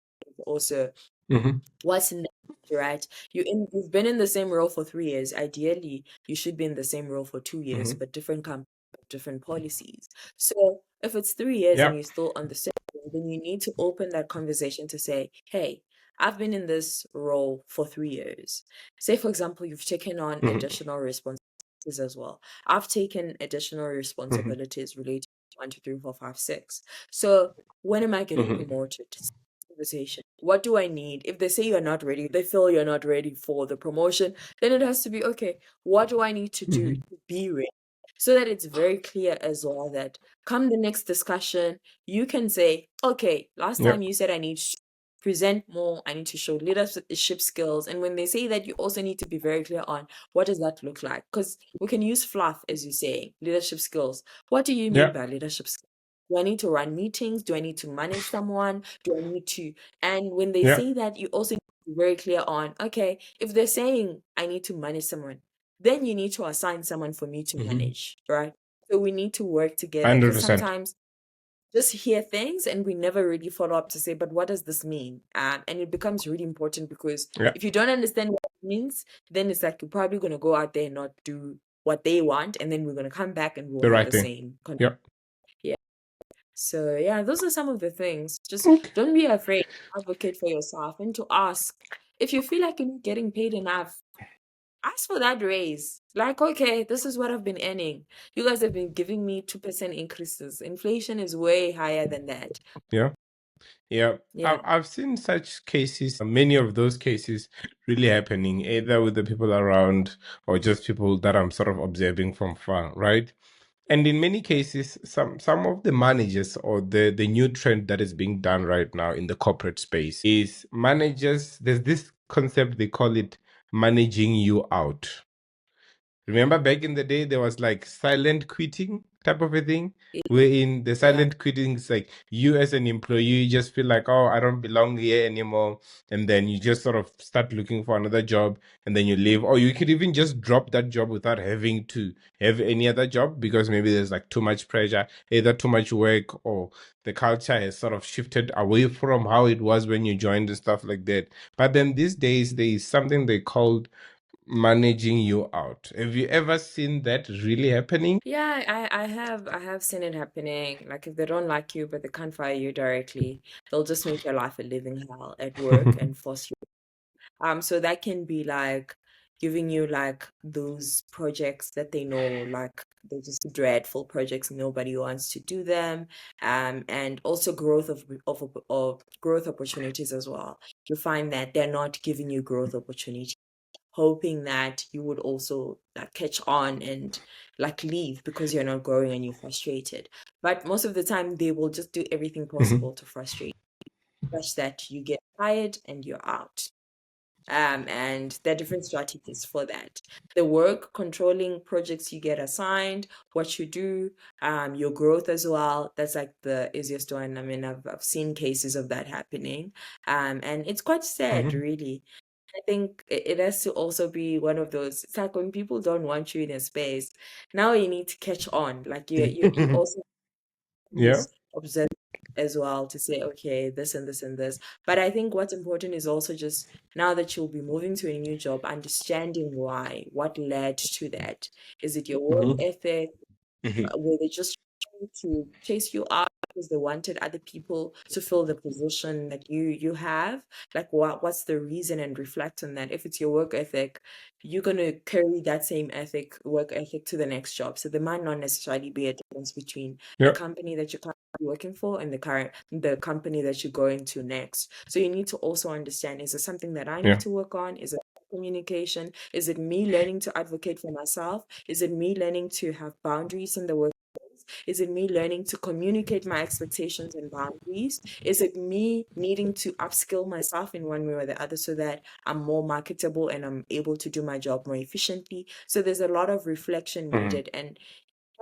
also Mm-hmm. what's next, right? You've been in the same role for 3 years. Ideally, you should be in the same role for 2 years, Mm-hmm. but different companies, different policies. So if it's 3 years and Yep. you're still on the same role, then you need to open that conversation to say, hey, I've been in this role for 3 years. Say, for example, you've taken on Mm-hmm. additional responsibilities as well. I've taken additional Mm-hmm. responsibilities related to 1, 2, 3, 4, 5, 6. So when am I getting Mm-hmm. promoted? Conversation. What do I need? If they say you're not ready, they feel you're not ready for the promotion, then it has to be okay. What do I need to do Mm-hmm. to be ready? So that it's very clear as well that come the next discussion, you can say, okay, last time Yep. you said I need to present more, I need to show leadership skills. And when they say that, you also need to be very clear on what does that look like? Because we can use fluff, as you say, leadership skills. What do you mean Yep. by leadership skills? Do I need to run meetings? Do I need to manage someone? Do I need to? And when they Yep. say that, you also need to be very clear on, okay, if they're saying I need to manage someone, then you need to assign someone for me to Mm-hmm. manage, right? So we need to work together because 100%. sometimes just hear things and we never really follow up to say, but what does this mean? And it becomes really important because Yeah, if you don't understand what it means, then it's like you're probably going to go out there and not do what they want, and then we're going to come back and we'll the have right the thing. same. Yeah. Yeah. So yeah, those are some of the things. Just Okay. don't be afraid to advocate for yourself and to ask if you feel like you're not getting paid enough. Ask for that raise. Like, okay, this is what I've been earning. You guys have been giving me 2% increases. Inflation is way higher than that. Yeah. Yeah. Yeah. I've seen such cases, many of those cases really happening, either with the people around or just people that I'm sort of observing from far, right? And in many cases, some of the managers or the new trend that is being done right now in the corporate space is managers, there's this concept they call it managing you out. Remember back in the day, there was like silent quitting type of a thing, wherein the Yeah. silent quitting is like you as an employee, you just feel like, oh, I don't belong here anymore. And then you just sort of start looking for another job and then you leave. Or you could even just drop that job without having to have any other job because maybe there's like too much pressure, either too much work or the culture has sort of shifted away from how it was when you joined and stuff like that. But then these days, there is something they called managing you out. Have you ever seen that really happening? Yeah, I have seen it happening. Like if they don't like you but they can't fire you directly, they'll just make your life a living hell at work and force you. So that can be like giving you like those projects that they know like they're just dreadful projects, nobody wants to do them. And also growth of growth opportunities as well. You find that they're not giving you growth opportunities, hoping that you would also like catch on and like leave because you're not growing and you're frustrated. But most of the time, they will just do everything Mhm, possible to frustrate you, such that you get tired and you're out. And there are different strategies for that. The work, controlling projects you get assigned, what you do, your growth as well. That's like the easiest one. I mean, I've seen cases of that happening. And it's quite sad, mhm. really. I think it has to also be one of those. It's like when people don't want you in a space, now you need to catch on. Like you also Yeah. use observe as well to say, okay, this and this and this. But I think what's important is also just now that you'll be moving to a new job, understanding why, what led to that. Is it your work Mhm, ethic? mhm. Were they just trying to chase you out because they wanted other people to fill the position that you have? Like what's the reason, and reflect on that. If it's your work ethic, you're gonna carry that same work ethic to the next job. So there might not necessarily be a difference between the Yeah. company that you're currently working for and the company that you're going to next. So you need to also understand, is it something that I need Yeah. to work on? Is it communication? Is it me learning to advocate for myself? Is it me learning to have boundaries in the workplace? Is it me learning to communicate my expectations and boundaries? Is it me needing to upskill myself in one way or the other so that I'm more marketable and I'm able to do my job more efficiently? So there's a lot of reflection Mhm, needed. And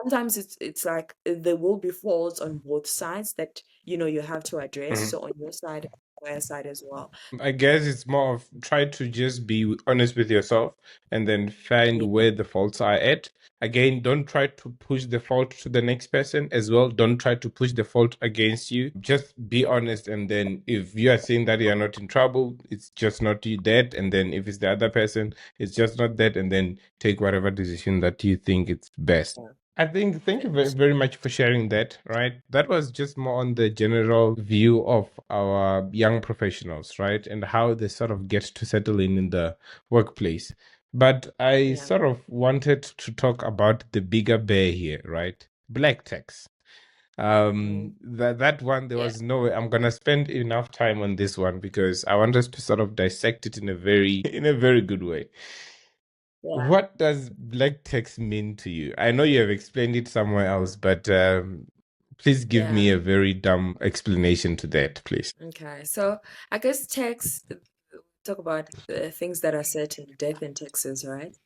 sometimes it's like there will be faults on both sides that you have to address. mhm. So on your side, on their side as well. I guess it's more of try to just be honest with yourself and then find Yeah. where the faults are at. Again, don't try to push the fault to the next person as well. Don't try to push the fault against you. Just be honest. And then if you are saying that you're not in trouble, it's just not you that. And then if it's the other person, it's just not that. And then take whatever decision that you think it's best. Yeah. I think, thank you very, Thanks. very much for sharing that, right? That was just more on the general view of our young professionals, right? And how they sort of get to settle in the workplace. But I Yeah. sort of wanted to talk about the bigger bear here, right? Black tax. Mm. That one, there Yeah. was no way I'm gonna spend enough time on this one because I want us to sort of dissect it in a very in a very good way. Yeah. What does black text mean to you? I know you have explained it somewhere else, but please give Yeah. me a very dumb explanation to that, please. Okay. So I guess tax, talk about the things that are certain, death and taxes, right?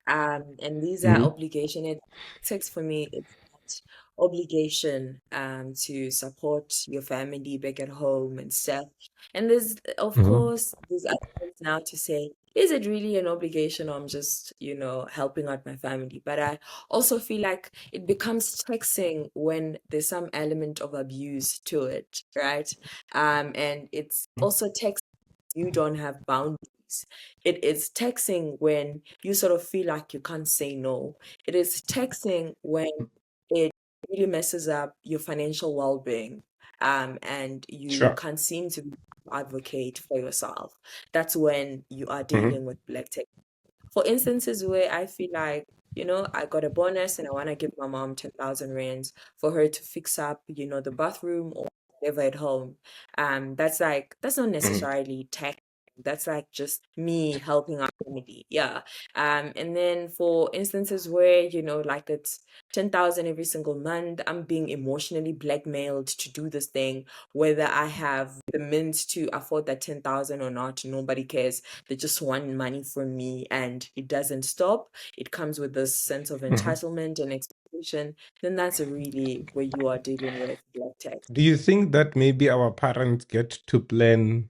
And these are Hmm. obligation. It takes for me, it's that obligation to support your family back at home and stuff. And there's of Hmm. course there's arguments now to say is it really an obligation or I'm just, helping out my family? But I also feel like it becomes taxing when there's some element of abuse to it, right? And it's also taxing you don't have boundaries. It is taxing when you sort of feel like you can't say no. It is taxing when it really messes up your financial well-being, and you Sure. can't seem to advocate for yourself. That's when you are Mm-hmm. dealing with black tech. For instances where I feel like, I got a bonus and I want to give my mom 10,000 rands for her to fix up, the bathroom or whatever at home. That's not Mm-hmm. necessarily tech. That's like just me helping out family. Yeah. And then for instances where, like it's 10,000 every single month, I'm being emotionally blackmailed to do this thing, whether I have the means to afford that 10,000 or not, nobody cares. They just want money from me and it doesn't stop. It comes with this sense of Mm-hmm. entitlement and expectation. Then that's really where you are dealing with black tech. Do you think that maybe our parents get to plan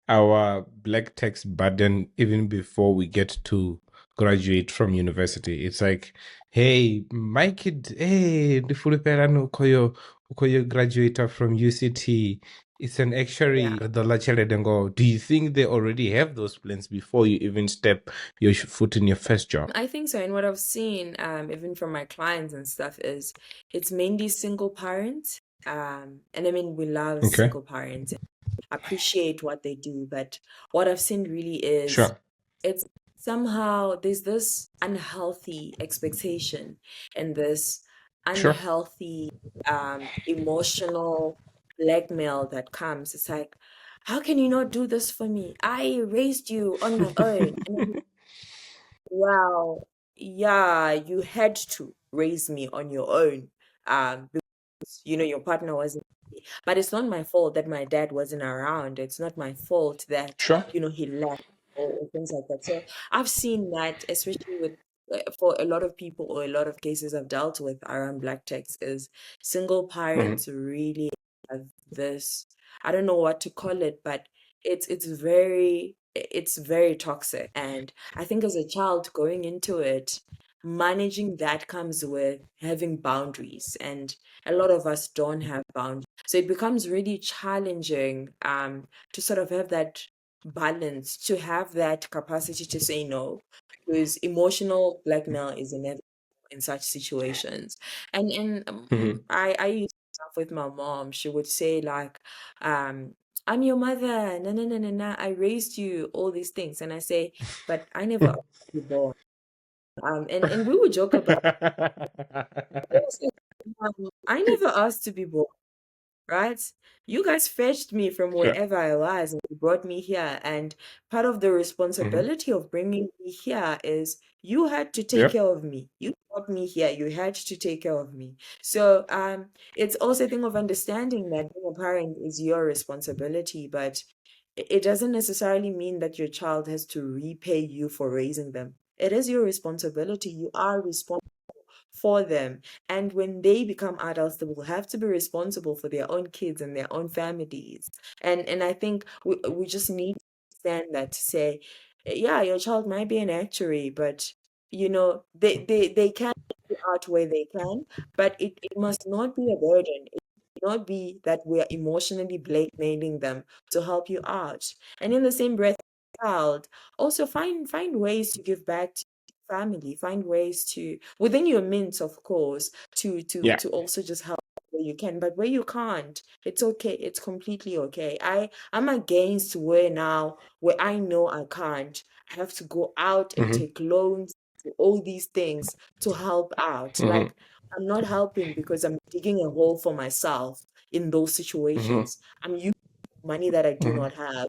our black tax burden even before we get to graduate from university? It's like, hey, my kid, hey, the Fulufhelani Ukoyo graduator from UCT. It's an Yeah. actuary. Do you think they already have those plans before you even step your foot in your first job? I think so. And what I've seen, even from my clients and stuff, is it's mainly single parents. And I mean, we love Okay, single parents, appreciate what they do, but what I've seen really is sure, it's somehow there's this unhealthy expectation and this sure. unhealthy emotional blackmail that comes. It's like, how can you not do this for me? I raised you on my own. And wow, yeah, you had to raise me on your own. Because your partner wasn't. But it's not my fault that my dad wasn't around. It's not my fault that, Sure. he left or things like that. So I've seen that, especially with for a lot of people or a lot of cases I've dealt with around black text is single Hmm. parents really have this, I don't know what to call it, but it's very toxic. And I think as a child going into it, managing that comes with having boundaries. And a lot of us don't have boundaries. So it becomes really challenging to sort of have that balance, to have that capacity to say no, because emotional blackmail is inevitable in such situations. And Hmm. I used to laugh with my mom. She would say like, I'm your mother. No, no, no, no, no. I raised you, all these things. And I say, but I never asked you to be born. And we would joke about it. I never asked to be born, right? You guys fetched me from Sure. wherever I was and you brought me here. And part of the Hmm. responsibility of bringing me here is you had to take Yep. care of me. You brought me here. You had to take care of me. So it's also a thing of understanding that being a parent is your responsibility, but it doesn't necessarily mean that your child has to repay you for raising them. It is your responsibility. You are responsible for them. And when they become adults, they will have to be responsible for their own kids and their own families. And I think we just need to understand that, to say, yeah, your child might be an actuary, but they can do out where they can, but it must not be a burden. It must not be that we're emotionally blackmailing them to help you out. And in the same breath, child, also find ways to give back to family, find ways to, within your means, of course, to to Yeah. to also just help where you can. But where you can't, it's okay. It's completely okay. I'm against where I know I can't, I have to go out and Hmm. take loans, do all these things to help out. Hmm. Like, I'm not helping because I'm digging a hole for myself in those Hmm. situations. I'm using money that I do Hmm. not have.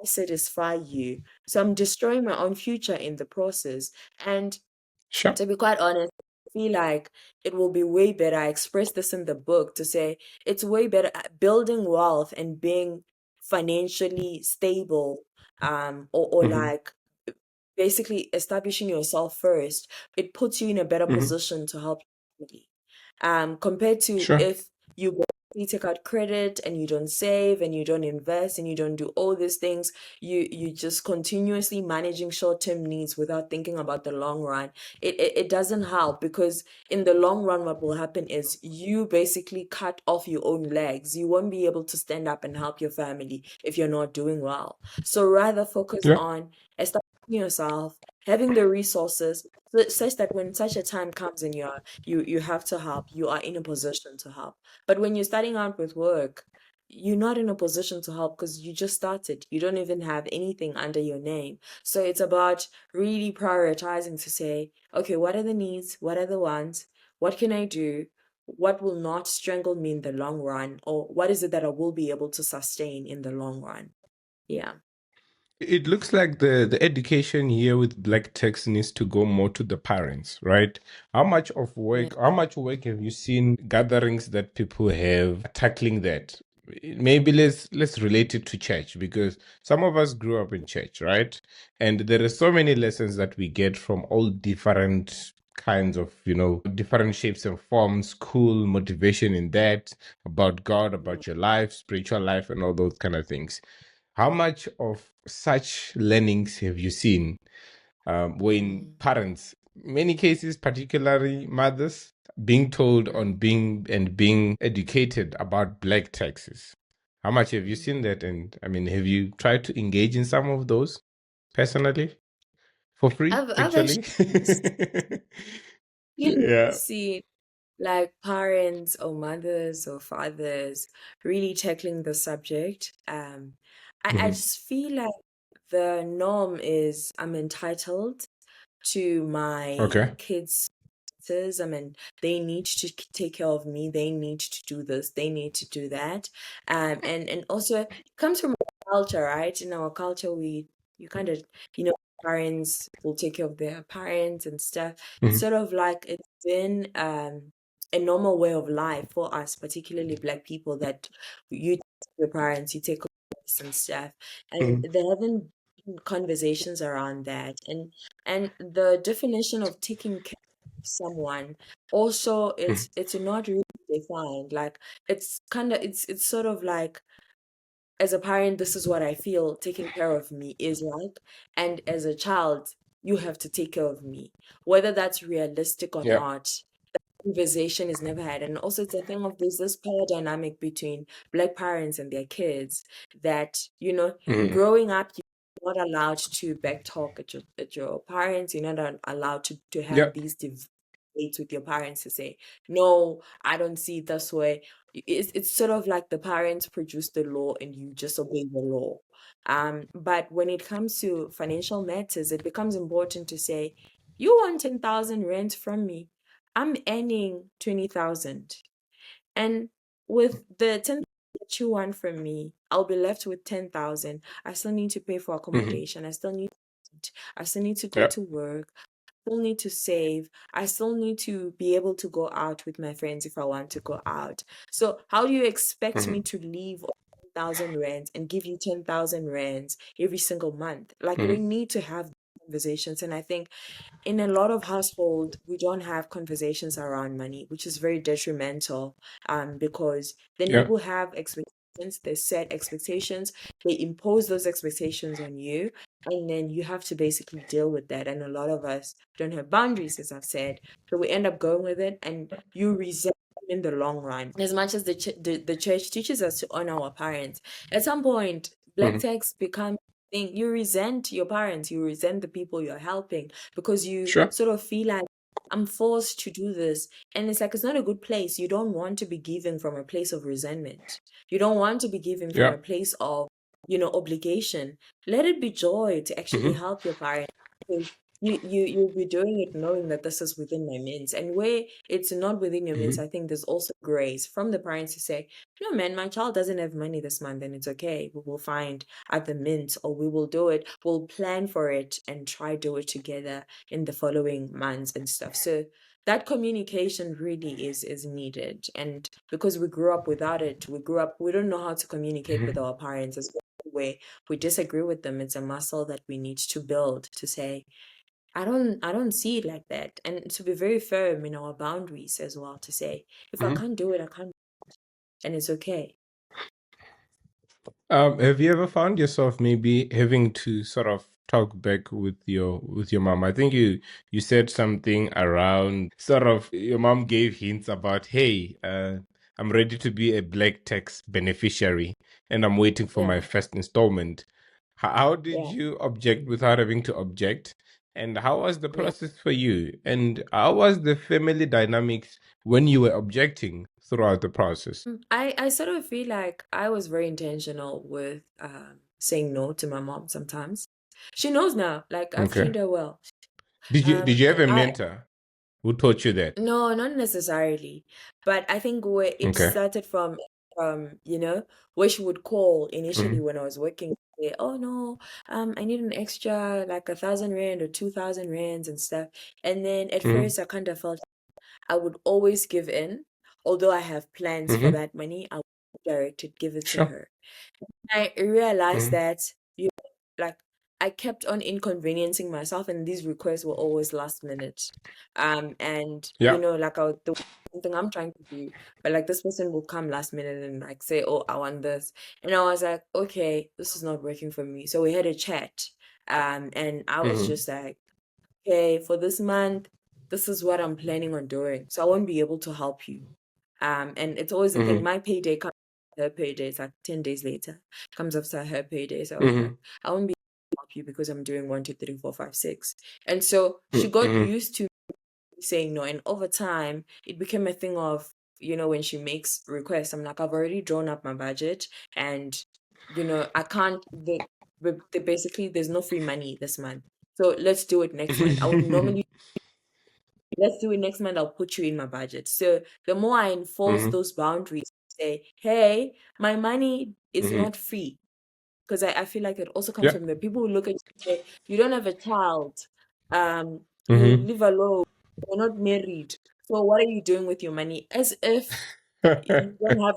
I satisfy you. So I'm destroying my own future in the process. And Sure. to be quite honest, I feel like it will be way better. I expressed this in the book to say it's way better building wealth and being financially stable, or Hmm. like basically establishing yourself first. It puts you in a better Hmm. position to help your family. Compared to Sure. if you you take out credit and you don't save and you don't invest and you don't do all these things, you just continuously managing short-term needs without thinking about the long run, it doesn't help, because in the long run what will happen is you basically cut off your own legs. You won't be able to stand up and help your family if you're not doing well. So rather focus Yeah. on establishing yourself, having the resources, such that when such a time comes and you have to help, you are in a position to help. But when you're starting out with work, you're not in a position to help because you just started. You don't even have anything under your name. So it's about really prioritizing to say, okay, what are the needs? What are the wants? What can I do? What will not strangle me in the long run? Or what is it that I will be able to sustain in the long run? Yeah. It looks like the education here with black text needs to go more to the parents, right? Yeah. How much work have you seen gatherings that people have tackling that? Maybe let's relate it to church, because some of us grew up in church, right? And there are so many lessons that we get from all different kinds of, different shapes and forms, cool motivation in that, about God, Mm, about your life, spiritual life, and all those kind of things. How much of such learnings have you seen when mm, parents, many cases, particularly mothers, being told on mm, being educated about black taxes? How much have you seen mm. that? And I mean, have you tried to engage in some of those personally for free, I've actually? actually Yeah. seen like parents or mothers or fathers really tackling the subject. I Hmm. just feel like the norm is I'm entitled to my Okay. kids' I mean, they need to take care of me. They need to do this. They need to do that. And also it comes from our culture, right? In our culture, we you kind of you know parents will take care of their parents and stuff. It's Hmm. sort of like it's been a normal way of life for us, particularly Black people, that you take care of your parents, you take care of us and stuff, and Hmm. there haven't been conversations around that, and the definition of taking care someone also it's not really defined, like it's sort of like, as a parent, this is what I feel taking care of me is like, and as a child you have to take care of me, whether that's realistic or Yeah. not. Conversation is never had. And also it's a thing of there's this power dynamic between Black parents and their kids, that Hmm. growing up you're not allowed to back talk at your parents. You're not allowed to Yeah. have these debates with your parents to say, no, I don't see it this way. It's sort of like the parents produce the law and you just obey the law. But when it comes to financial matters, it becomes important to say, you want 10,000 rent from me, I'm earning 20,000. And with the 10,000 that you want from me, I'll be left with 10,000. I still need to pay for Hmm. accommodation. I still need to eat. I still need to go Yeah. to work. I still need to save. I still need to be able to go out with my friends if I want to go out. So how do you expect me Hmm. to leave 10,000 rands and give you 10,000 rands every single month? Like, we Hmm. need to have conversations. And I think in a lot of households, we don't have conversations around money, which is very detrimental. Because then Yeah. people have expectations, they set expectations, they impose those expectations on you, and then you have to basically deal with that. And a lot of us don't have boundaries, as I've said, so we end up going with it, and you resent them in the long run. As much as the church teaches us to honor our parents, at some point, black Hmm. text become thing. You resent your parents, you resent the people you're helping, because you Sure. sort of feel like, I'm forced to do this. And it's like, it's not a good place. You don't want to be giving from a place of resentment. You don't want to be giving from Yeah. a place of, obligation. Let it be joy to actually Hmm. help your parents. Because you'll be doing it knowing that this is within my means. And where it's not within your means, Hmm. I think there's also grace from the parents to say, no, man, my child doesn't have money this month, and it's okay. We will find at the mint, or we will do it, we'll plan for it and try do it together in the following months and stuff. So that communication really is needed. And because we grew up without it, we don't know how to communicate with Hmm. our parents as well. Where we disagree with them, it's a muscle that we need to build to say, I don't see it like that. And to be very firm in our boundaries as well, to say, if I Hmm. can't do it, I can't. and it's okay. Have you ever found yourself maybe having to sort of talk back with your mom? I think you said something around sort of your mom gave hints about, hey, I'm ready to be a black tax beneficiary and I'm waiting for my Yeah, first installment. How did yeah, you object without having to object? And how was the yeah. process for you? And how was the family dynamics when you were objecting throughout the process? I sort of feel like I was very intentional with saying no to my mom sometimes. She knows now, like I've Okay. trained her well. Did you have And a mentor who taught you that? no, not necessarily, but I think where it Okay. started from, where she would call initially Mm-hmm. when I was working, say, oh no, I need an extra like 1,000 rand or 2,000 rands and stuff. And then at Mm-hmm. first I kind of felt I would always give in, although I have plans for Mm-hmm. that money, I would directed give it to Sure. her. I realized Mm-hmm. that like I kept on inconveniencing myself, and these requests were always last minute. And Yeah. like the something I'm trying to do, but like this person will come last minute and like say, "Oh, I want this," and I was like, "Okay, this is not working for me." So we had a chat, and I was Mm-hmm. just like, "Okay, for this month, this is what I'm planning on doing. So I won't be able to help you." And it's always the thing. Mm-hmm. My payday comes her payday. It's like 10 days later comes after her payday. So I was like, Mm-hmm. I won't be able to help you because I'm doing 1, 2, 3, 4, 5, 6. And so she got Mm-hmm. used to saying no. And over time, it became a thing of, when she makes requests, I'm like, I've already drawn up my budget and, I can't, basically, there's no free money this month. So let's do it next month. I would normally, let's do it next month. I'll put you in my budget. So the more I enforce Mm-hmm. those boundaries, say, hey, my money is Mm-hmm. not free. Because I feel like it also comes Yeah. from the people who look at you and say, you don't have a child, you Mm-hmm. live alone, you're not married. So what are you doing with your money? As if you don't have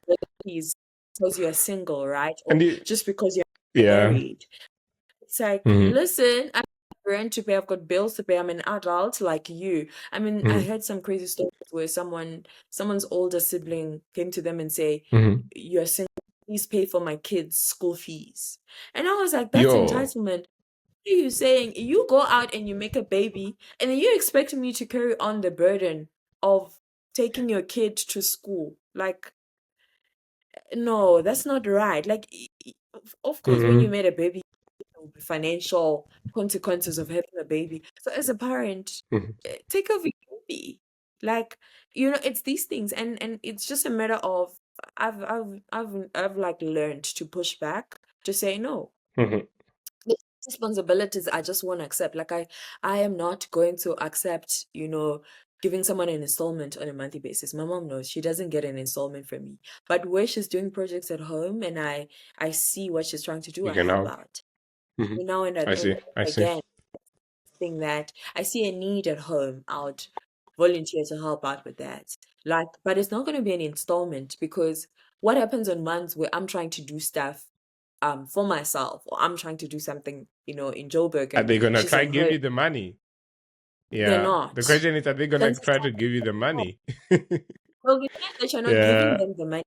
abilities because you're single, right? Or And you, just because you're yeah. married. It's like, Mm-hmm. listen, I have rent to pay, I've got bills to pay, I'm an adult like you. I mean, I Mm-hmm. heard some crazy stories where someone's older sibling came to them and say, Mm-hmm. you're single, please pay for my kids' school fees. And I was like, that's Yo. entitlement. What are you saying? You go out and you make a baby, and then you expect me to carry on the burden of taking your kid to school. Like, no, that's not right. Like, of course, when you Mm-hmm. made a baby, financial consequences of having a baby. So as a parent, Mm-hmm. take care of your baby. Like, it's these things, and it's just a matter of I've like learned to push back, to say no. Mm-hmm. The responsibilities I just won't accept. Like I am not going to accept, giving someone an installment on a monthly basis. My mom knows she doesn't get an installment from me. But where she's doing projects at home and I see what she's trying to do, You I can help help. out. Mm-hmm. Now and I then see. I see. again, thing that I see a need at home, I would volunteer to help out with that. Like, but it's not going to be an installment because what happens on months where I'm trying to do stuff for myself, or I'm trying to do something, in Joburg Are and they gonna she's try on give her, you the money? they're Yeah. The not. question is, are they gonna Chances try are, to give you the money? well, the fact that you're not giving Yeah. them the money,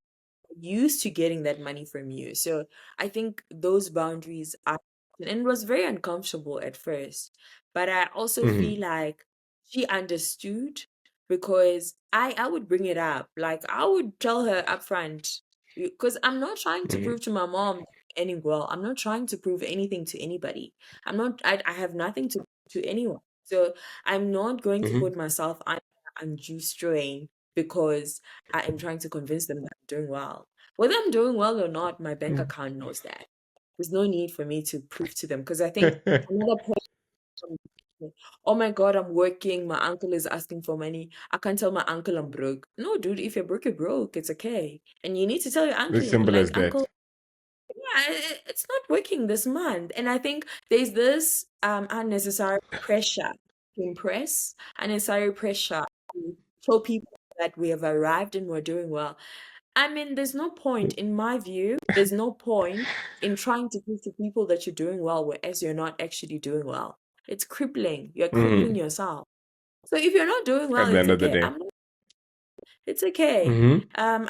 used to getting that money from you. So I think those boundaries are, and it was very uncomfortable at first. But I also Mm-hmm. feel like she understood because I would bring it up. Like I would tell her upfront, because I'm not trying to Mm-hmm. prove to my mom that I'm earning well. I'm not trying to prove anything to anybody. I have nothing to anyone. So I'm not going to Mm-hmm. put myself under undue strain because I am trying to convince them that I'm doing well. Whether I'm doing well or not, my bank account knows that. There's no need for me to prove to them because I think another person, oh my God, I'm working. My uncle is asking for money. I can't tell my uncle I'm broke. No, dude, if you're broke, you're broke. It's okay. And you need to tell your As uncle, simple like, as uncle, that. yeah, it's not working this month. And I think there's this unnecessary pressure to impress, unnecessary pressure to show people that we have arrived and we're doing well. I mean, there's no point, in my view, there's no point in trying to prove to people that you're doing well, whereas you're not actually doing well. It's crippling. You're crippling Mm-hmm. yourself. So if you're not doing well, At the it's end of the okay. day. It's okay. Mm-hmm. I'm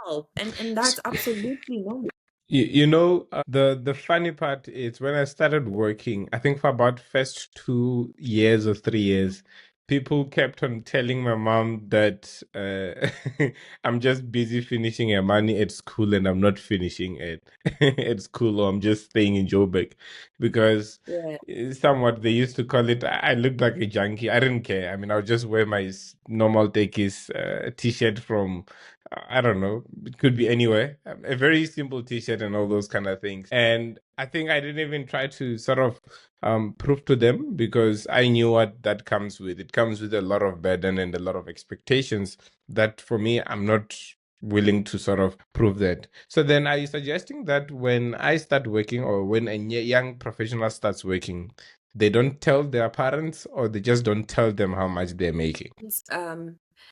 help, and that's absolutely normal. The funny part is when I started working, I think for about first 2 years or 3 years, people kept on telling my mom that I'm just busy finishing her money at school and I'm not finishing it at school, or I'm just staying in Joburg because Yeah. somewhat they used to call it. I looked like a junkie. I didn't care. I mean, I would just wear my normal techies t-shirt from I don't know. It could be anywhere. A very simple t-shirt and all those kind of things. And I think I didn't even try to sort of prove to them because I knew what that comes with. It comes with a lot of burden and a lot of expectations that for me, I'm not willing to sort of prove that. So then are you suggesting that when I start working or when a young professional starts working, they don't tell their parents or they just don't tell them how much they're making?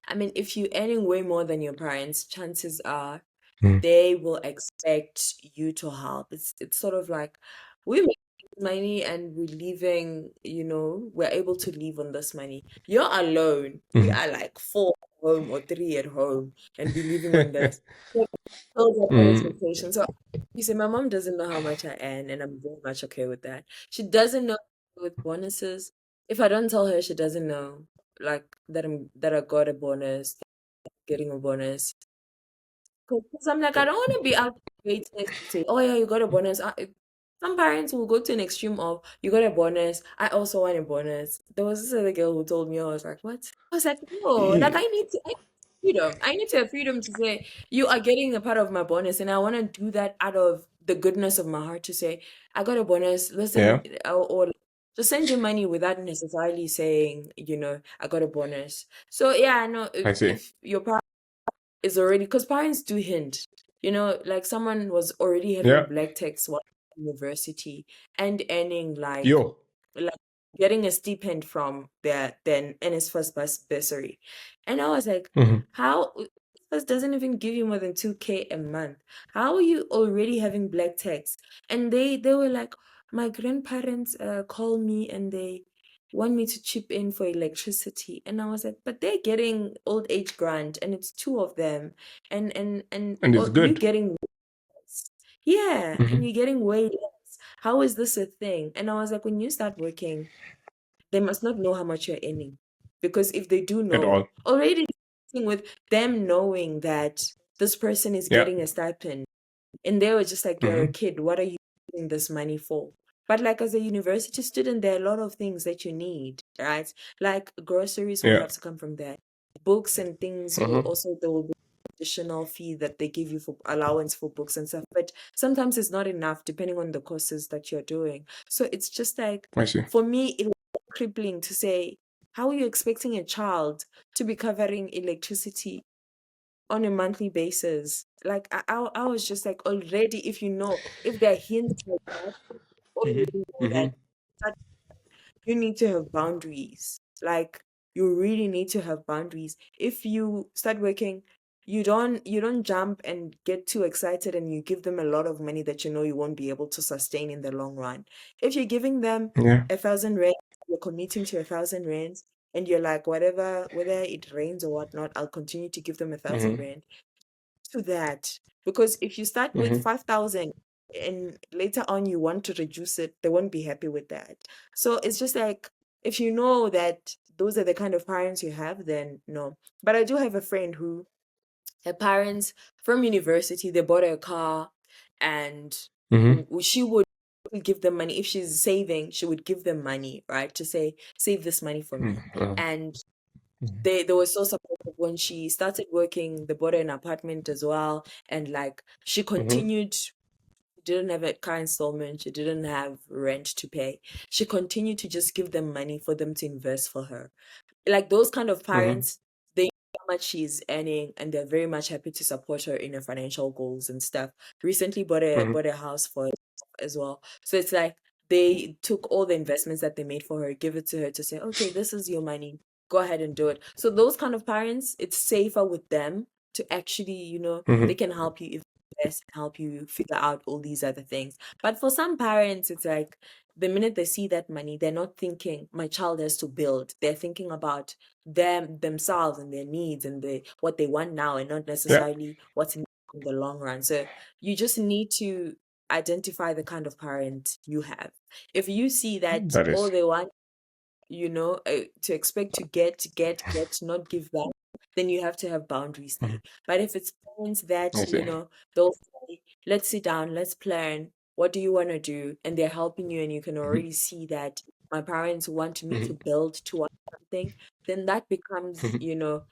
I mean, if you're earning way more than your parents, chances are Mm. they will expect you to help. It's sort of like we make money and we're leaving, we're able to live on this money. You're alone. We Mhm. are like four at home or three at home and we're living on this. So those are the Mm. expectations. So you say my mom doesn't know how much I earn and I'm very much okay with that. She doesn't know with bonuses. If I don't tell her, she doesn't know like that I got a bonus, getting a bonus. Because I'm like, I don't want to be out waiting to say, oh yeah, you got a bonus. Some parents will go to an extreme of, you got a bonus. I also want a bonus. There was this other girl who told me, I was like, what? I was like, no, like I need freedom. I need to have freedom to say, you are getting a part of my bonus. And I want to do that out of the goodness of my heart to say, I got a bonus. Listen, Yeah, or just send you money without necessarily saying, I got a bonus. So yeah, I know I see. if your parents is already because parents do hint, like someone was already having Yeah. black text while at university and earning Yo. like getting a stipend from their NSFAS bursary. And I was like, Hmm. how this doesn't even give you more than 2K a month. How are you already having black text? And they were like, my grandparents call me and they want me to chip in for electricity. And I was like, but they're getting old age grant and it's two of them. And And it's you good. getting less. Yeah, and Hmm. you're getting way less. How is this a thing? And I was like, when you start working, they must not know how much you're earning. Because if they do At know, all. already with them knowing that this person is Yeah. getting a stipend, and they were just like, you're a Hmm. kid, what are you using this money for? But like as a university student, there are a lot of things that you need, right? Like groceries will Yeah. have to come from there. Books and things will Hmm. also there will be additional fee that they give you for allowance for books and stuff. But sometimes it's not enough depending on the courses that you're doing. So it's just like I see. for me, it was crippling to say, how are you expecting a child to be covering electricity on a monthly basis? Like I was just like already, if there are hints like that, already Hmm. know Hmm. that you need to have boundaries. Like you really need to have boundaries. If you start working, you don't jump and get too excited and you give them a lot of money that you know you won't be able to sustain in the long run. If you're giving them Yeah. 1,000 rand, you're committing to 1,000 rands and you're like, whatever, whether it rains or whatnot, I'll continue to give them a thousand Hmm. rand to that. Because if you start with Hmm. 5,000 and later on you want to reduce it, they won't be happy with that. So it's just like, if you know that those are the kind of parents you have, then no. But I do have a friend who, her parents from university, they bought her a car and Hmm. she would give them money. If she's saving, she would give them money, right? To say, save this money for me. And they were so supportive when she started working. They bought her an apartment as well, and like she Hmm. continued. She didn't have a car installment. She didn't have rent to pay. She continued to just give them money for them to invest for her. Like those kind of Hmm. parents, they know how much she's earning, and they're very much happy to support her in her financial goals and stuff. Recently, Hmm. bought a house for her as well. So it's like they took all the investments that they made for her, give it to her to say, okay, this is your money. Go ahead and do it. So those kind of parents, it's safer with them to actually, they Hmm. can help you invest and help you figure out all these other things. But for some parents, it's like the minute they see that money, they're not thinking my child has to build. They're thinking about themselves and their needs and what they want now, and not Yeah. necessarily what's in. in the long run. So you just need to identify the kind of parent you have. If you see that That all is. they want, to expect to get, not give back, then you have to have boundaries there. Mhm. But if it's parents that, I see. they'll say, let's sit down, let's plan, what do you want to do? And they're helping you, and you can Mhm. already see that my parents want me to Mhm. build towards something, then that becomes, Mhm.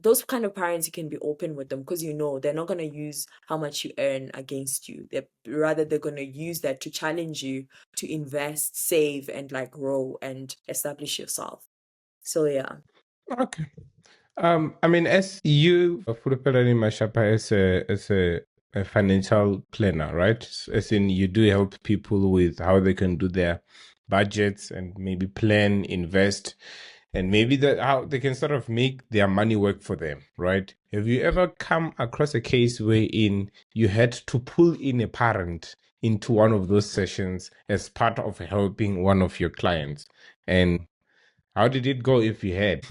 those kind of parents, you can be open with them because they're not going to use how much you earn against you. They're going to use that to challenge you to invest, save, and like grow and establish yourself. So yeah. Okay. I mean, as you, Fulufhelani Mashapha, as a financial planner, right? As in, you do help people with how they can do their budgets and maybe plan, invest, and maybe that how they can sort of make their money work for them, right? Have you ever come across a case wherein you had to pull in a parent into one of those sessions as part of helping one of your clients? And how did it go if you had?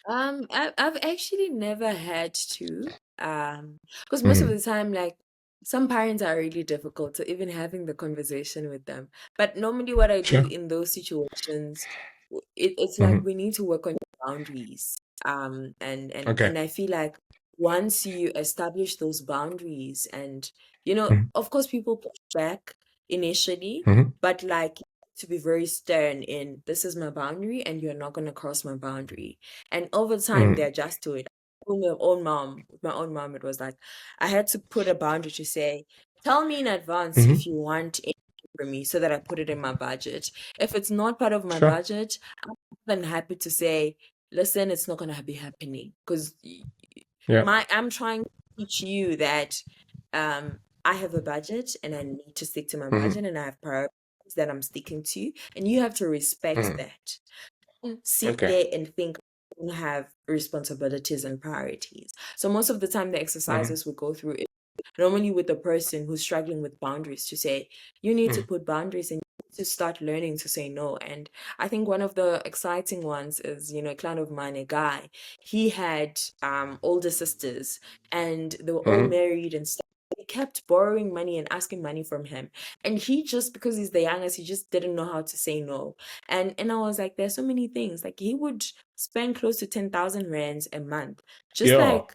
I've actually never had to, because most of Mhm. the time, like, some parents are really difficult to even having the conversation with them. But normally, what I do Sure. in those situations, it's like Hmm. we need to work on boundaries. Okay. And I feel like once you establish those boundaries, and Mhm. of course, people push back initially, Mhm. but like to be very stern in this is my boundary, and you're not going to cross my boundary. And over time, they Mhm. adjust to it. With my own mom, it was like I had to put a boundary to say, tell me in advance Mhm. if you want anything from me so that I put it in my budget. If it's not part of my Sure. budget, I'm more than happy to say, listen, it's not gonna be happening. Because Yeah. I'm trying to teach you that I have a budget and I need to stick to my Mhm. budget, and I have priorities that I'm sticking to, and you have to respect Mhm. that. Sit Okay. there and think, I don't have responsibilities and priorities. So most of the time, the Mhm. exercises we go through is normally with the person who's struggling with boundaries, to say, you need to Mhm. put boundaries, and you need to start learning to say no. And I think one of the exciting ones is, a client of mine, a guy, he had older sisters, and they were all Mhm. married and stuff. They kept borrowing money and asking money from him. And he just, because he's the youngest, he just didn't know how to say no. And I was like, there's so many things. Like, he would spend close to 10,000 rands a month, just Yeah. like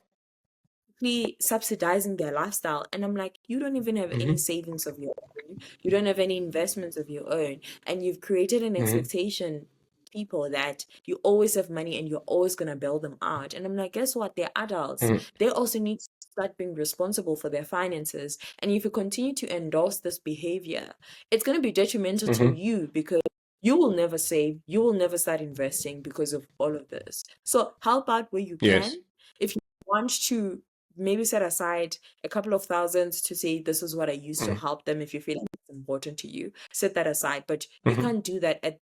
subsidizing their lifestyle. And I'm like, you don't even have any Mhm. savings of your own. You don't have any investments of your own. And you've created an Mhm. expectation, people, that you always have money and you're always going to bail them out. And I'm like, guess what? They're adults. Mhm. They also need to start being responsible for their finances. And if you continue to endorse this behavior, it's going to be detrimental to Mhm. you, because you will never save, you will never start investing because of all of this. So help out where you Yes. can. If you want to maybe set aside a couple of thousands to say, this is what I use to Mhm. help them, if you feel like it's important to you, set that aside. But you Mhm. can't do that at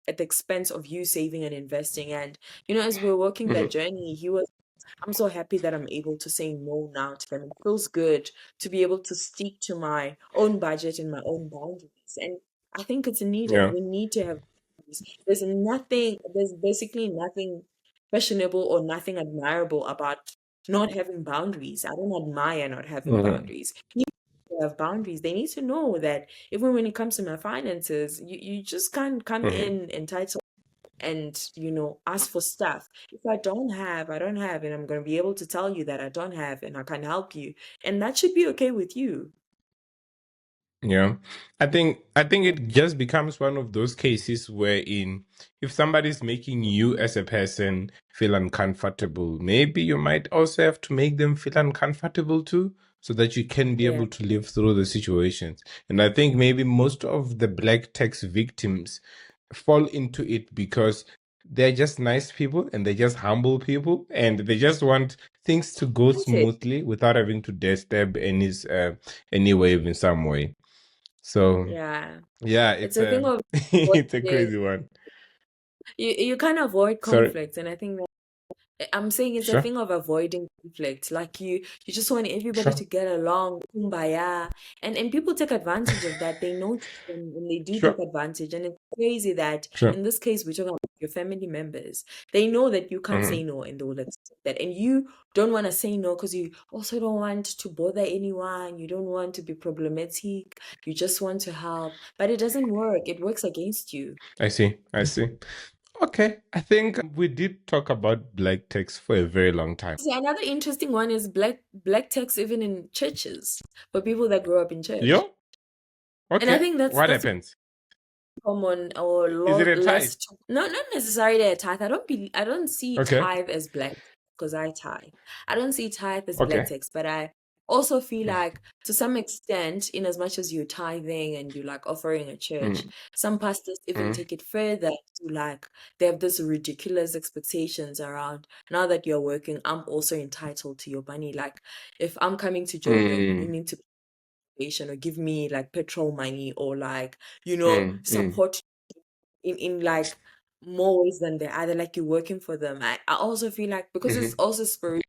the expense of you saving and investing. And as we're working that Mhm. journey, I'm so happy that I'm able to say no now to them. It feels good to be able to stick to my own budget and my own boundaries. And I think it's needed. Yeah. We need to have boundaries. There's basically nothing questionable or nothing admirable about not having boundaries. I don't admire not having Mhm. boundaries. People who have boundaries, they need to know that even when it comes to my finances, you just can't come Mhm. in entitled and ask for stuff. If I don't have, I don't have, and I'm going to be able to tell you that I don't have, and I can help you, and that should be okay with you. Yeah. I think it just becomes one of those cases wherein if somebody's making you as a person feel uncomfortable, maybe you might also have to make them feel uncomfortable too, so that you can be Yeah. able to live through the situations. And I think maybe most of the black tax victims fall into it because they're just nice people and they're just humble people and they just want things to go That's it. smoothly without having to disturb any wave in some way. So Yeah. yeah, It's it's a thing a of what it's a it is. crazy one. You can avoid Sorry. conflict, and I think I'm saying it's a Sure. thing of avoiding conflict. Like you just want everybody Sure. to get along, kumbaya. And people take advantage of that. They know when they do take Sure. advantage. And it's crazy that Sure. in this case we're talking about your family members. They know that you can't say Mhm. no and they will accept that. And you don't want to say no because you also don't want to bother anyone. You don't want to be problematic. You just want to help. But it doesn't work. It works against you. I see. I see. Okay. I think we did talk about black text for a very long time. See, another interesting one is black text even in churches for people that grew up in church. Yo? And I Okay. think that's What that's happens? common or Is it a tithe? less not necessarily a tithe. I don't see Okay. tithe as black because I tithe. I don't see tithe as black Okay. text, but I also feel like to some extent, in as much as you're tithing and you like offering a church, Mm, some pastors even mm, take it further to like they have this ridiculous expectations around now that you're working, I'm also entitled to your money. Like if I'm coming to Joburg, you mm, need to or give me like petrol money or like mm. support in like more ways than the other, like you're working for them. I also feel like because it's Mhm. also spiritual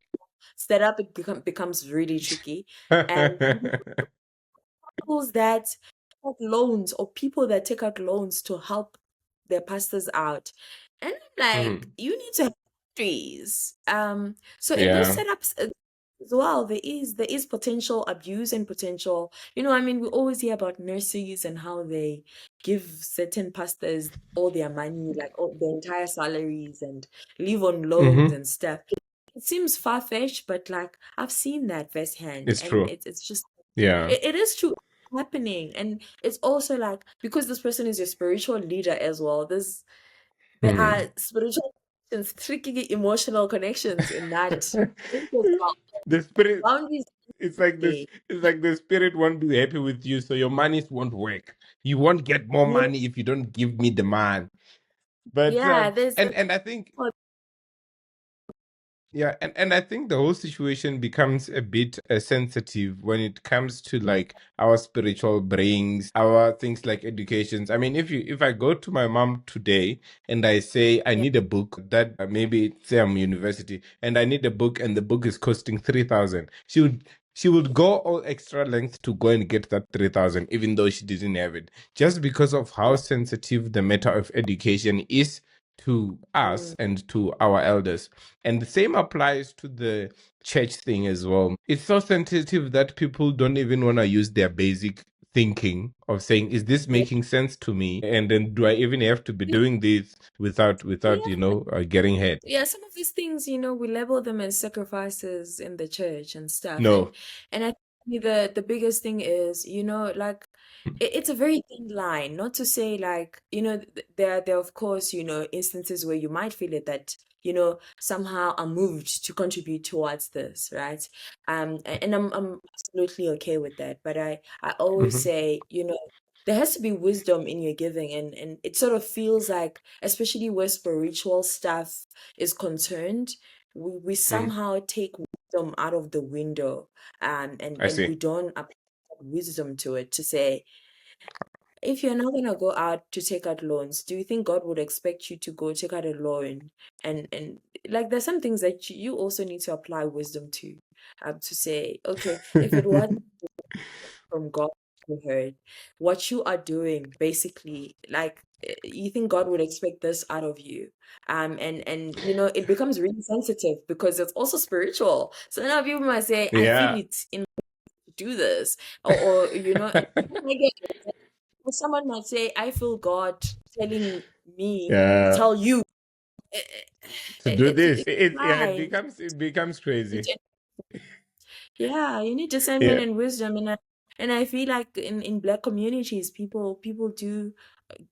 set up, it becomes really tricky. And couples that take out loans or people that take out loans to help their pastors out. And I'm like, Mhm. you need to have boundaries. So in those Yeah. setups as well, there is potential abuse and potential, I mean, we always hear about nurses and how they give certain pastors all their money, like all their entire salaries and live on loans Hmm. and stuff. It seems far-fetched, but like I've seen that firsthand, It's and true. it's just Yeah. it is true happening. And it's also like because this person is your spiritual leader as well, there are Hmm. spiritual connections, tricky emotional connections in that. There's The spirit, boundaries. it's like this, Okay. it's like the spirit won't be happy with you, so your monies won't work. You won't get more Yeah, money if you don't give me the man. But yeah, there's and I think yeah, and I think the whole situation becomes a bit sensitive when it comes to like our spiritual brains, our things like educations. I mean, if I go to my mom today and I say I yeah, need a book that maybe say I'm university and I need a book and the book is costing 3,000, she would go all extra length to go and get that 3,000, even though she didn't have it, just because of how yeah. sensitive the matter of education is to us Mm, and to our elders. And the same applies to the church thing as well. It's so sensitive that people don't even want to use their basic thinking of saying, is this yeah, making sense to me? And then do I even have to be yeah, doing this without yeah. getting hurt? Yeah, some of these things, we label them as sacrifices in the church and stuff. And No. and I think the biggest thing is, like it's a very thin line. Not to say like, there are of course, instances where you might feel it that, somehow I'm moved to contribute towards this, right? And I'm absolutely okay with that. But I always Mhm. say, there has to be wisdom in your giving, and it sort of feels like, especially where spiritual stuff is concerned, we Mm. somehow take wisdom out of the window, I and see. we don't apply wisdom to it to say, if you're not gonna go out to take out loans, do you think God would expect you to go take out a loan? And like there's some things that you also need to apply wisdom to say, okay, if it was from God you heard, what you are doing basically, like you think God would expect this out of you. And it becomes really sensitive because it's also spiritual. So now people might say, I feel Yeah. it in to do this. Or and people might get or someone might say, I feel God telling me to Yeah. tell you. Eh, To do this. It's Yeah, it fine. becomes crazy. Yeah, you need discernment Yeah. and wisdom, and I feel like in Black communities, people do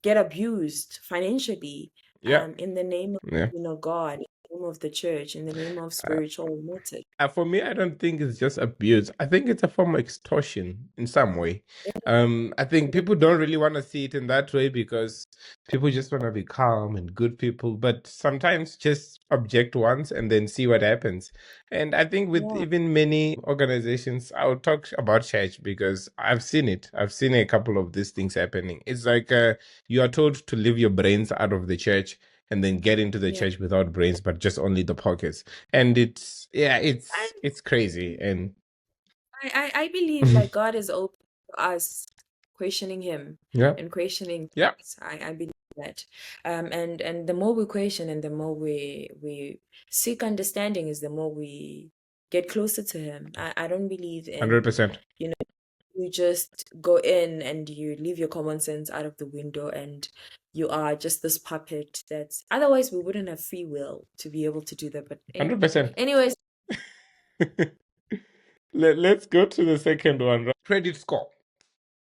get abused financially, Yeah. in the name of Yeah. God, in the name of the church, in the name of Uh, spiritual motive. For me, I don't think it's just abuse. I think it's a form of extortion in some way. I think people don't really want to see it in that way because people just want to be calm and good people. But sometimes just object once and then see what happens. And I think with Yeah, even many organizations, I'll talk about church because I've seen it. I've seen a couple of these things happening. It's like you are told to leave your brains out of the church and then get into the Yeah. church without brains, but just only the pockets. And it's And it's crazy. And I believe like God is open to us questioning him yeah, and questioning yeah, things. I believe that. And the more we question and the more we seek understanding is the more we get closer to him. I don't believe in, 100%. you know, you just go in and you leave your common sense out of the window and you are just this puppet that's otherwise we wouldn't have free will to be able to do that. But 100%. anyways, Let's go to the second one. Right? Credit score.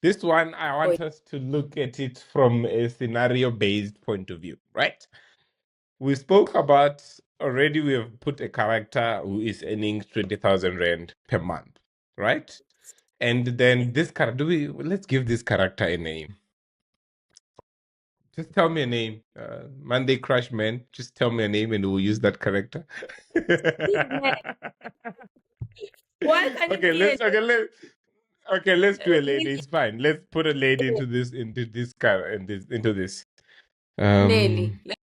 This one, I oh, want us to look at it from a scenario-based point of view, right? We spoke about already, we have put a character who is earning 20,000 Rand per month, right? And then this character, let's give this character a name. Just tell me a name. Monday Crush Man, just tell me a name and we'll use that character. why can't it Okay, be a let's do a lady. Nelly? It's fine. Let's put a lady into this car and this into this. Nelly. Um Let's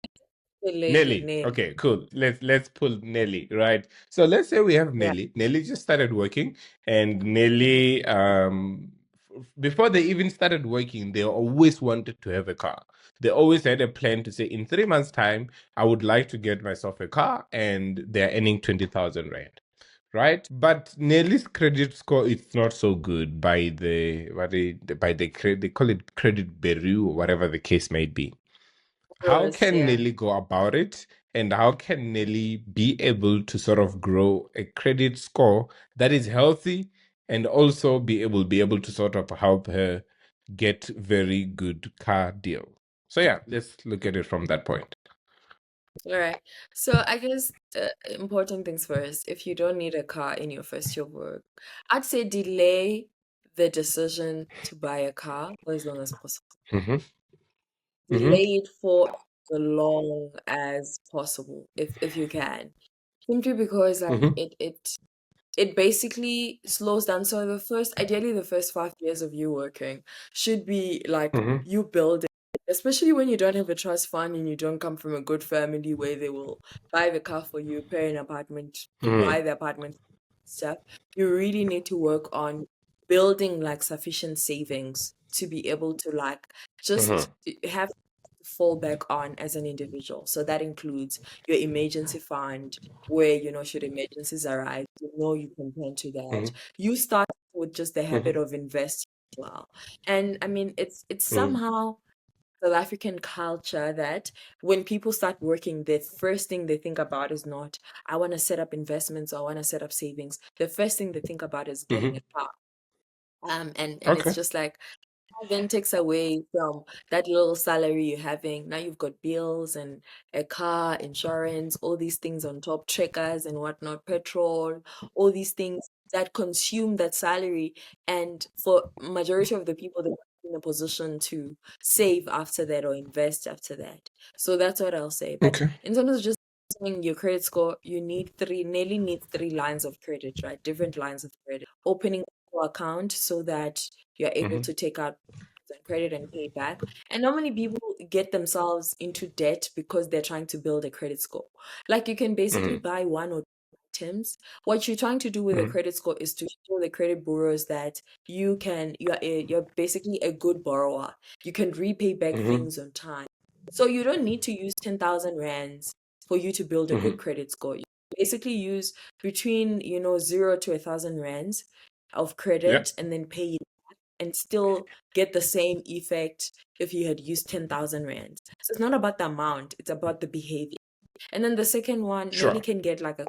say lady, Nelly. Nelly. Okay, cool. Let's pull Nelly, right? So let's say we have Yeah. Nelly. Nelly just started working, and Nelly, before they even started working, they always wanted to have a car. They always had a plan to say, in 3 months' time, I would like to get myself a car, and they're earning 20,000 Rand. Right, but Nelly's credit score is not so good by they call it credit bureau or whatever the case may be. Of How course, can yeah. Nelly go about it? And how can Nelly be able to sort of grow a credit score that is healthy and also be able to sort of help her get very good car deal? So yeah, let's look at it from that point. All right. So I guess important things first. If you don't need a car in your first year of work, I'd say delay the decision to buy a car for as long as possible. Mm-hmm. Mm-hmm. Delay it for as long as possible, if you can. Simply because like Mm-hmm. it basically slows down. So ideally, the first 5 years of you working should be like Mm-hmm. you building, especially when you don't have a trust fund and you don't come from a good family where they will buy the car for you, pay an apartment, Mm-hmm. buy the apartment stuff. You really need to work on building like sufficient savings to be able to like just have to fall back on as an individual. So that includes your emergency fund, where should emergencies arise, you can turn to that. Mm-hmm. You start with just the habit Mm-hmm. of investing as well. And I mean it's Mm-hmm. somehow South African culture that when people start working, the first thing they think about is not, I want to set up investments or I want to set up savings. The first thing they think about is getting Mm-hmm. a car. And it's Okay. just like then takes away from that little salary you're having. Now you've got bills and a car, insurance, all these things on top, checkers and whatnot, petrol, all these things that consume that salary. And for majority of the people, they're not in a position to save after that or invest after that. So that's what I'll say. But Okay. in terms of just saying your credit score, nearly needs three lines of credit, right? Different lines of credit. Opening account so that you're able Mm-hmm. to take out credit and pay back. And normally people get themselves into debt because they're trying to build a credit score. Like you can basically Mm-hmm. buy one or two items. What you're trying to do with a Mm-hmm. credit score is to show the credit bureaus that you're basically a good borrower. You can repay back Mm-hmm. things on time. So you don't need to use 10,000 rands for you to build a good Mm-hmm. credit score. You basically use between 0 to 1,000 rands of Yeah. credit and then pay it and still get the same effect if you had used 10,000 rands. So it's not about the amount, it's about the behavior. And then the second one, Nelly Sure. can get like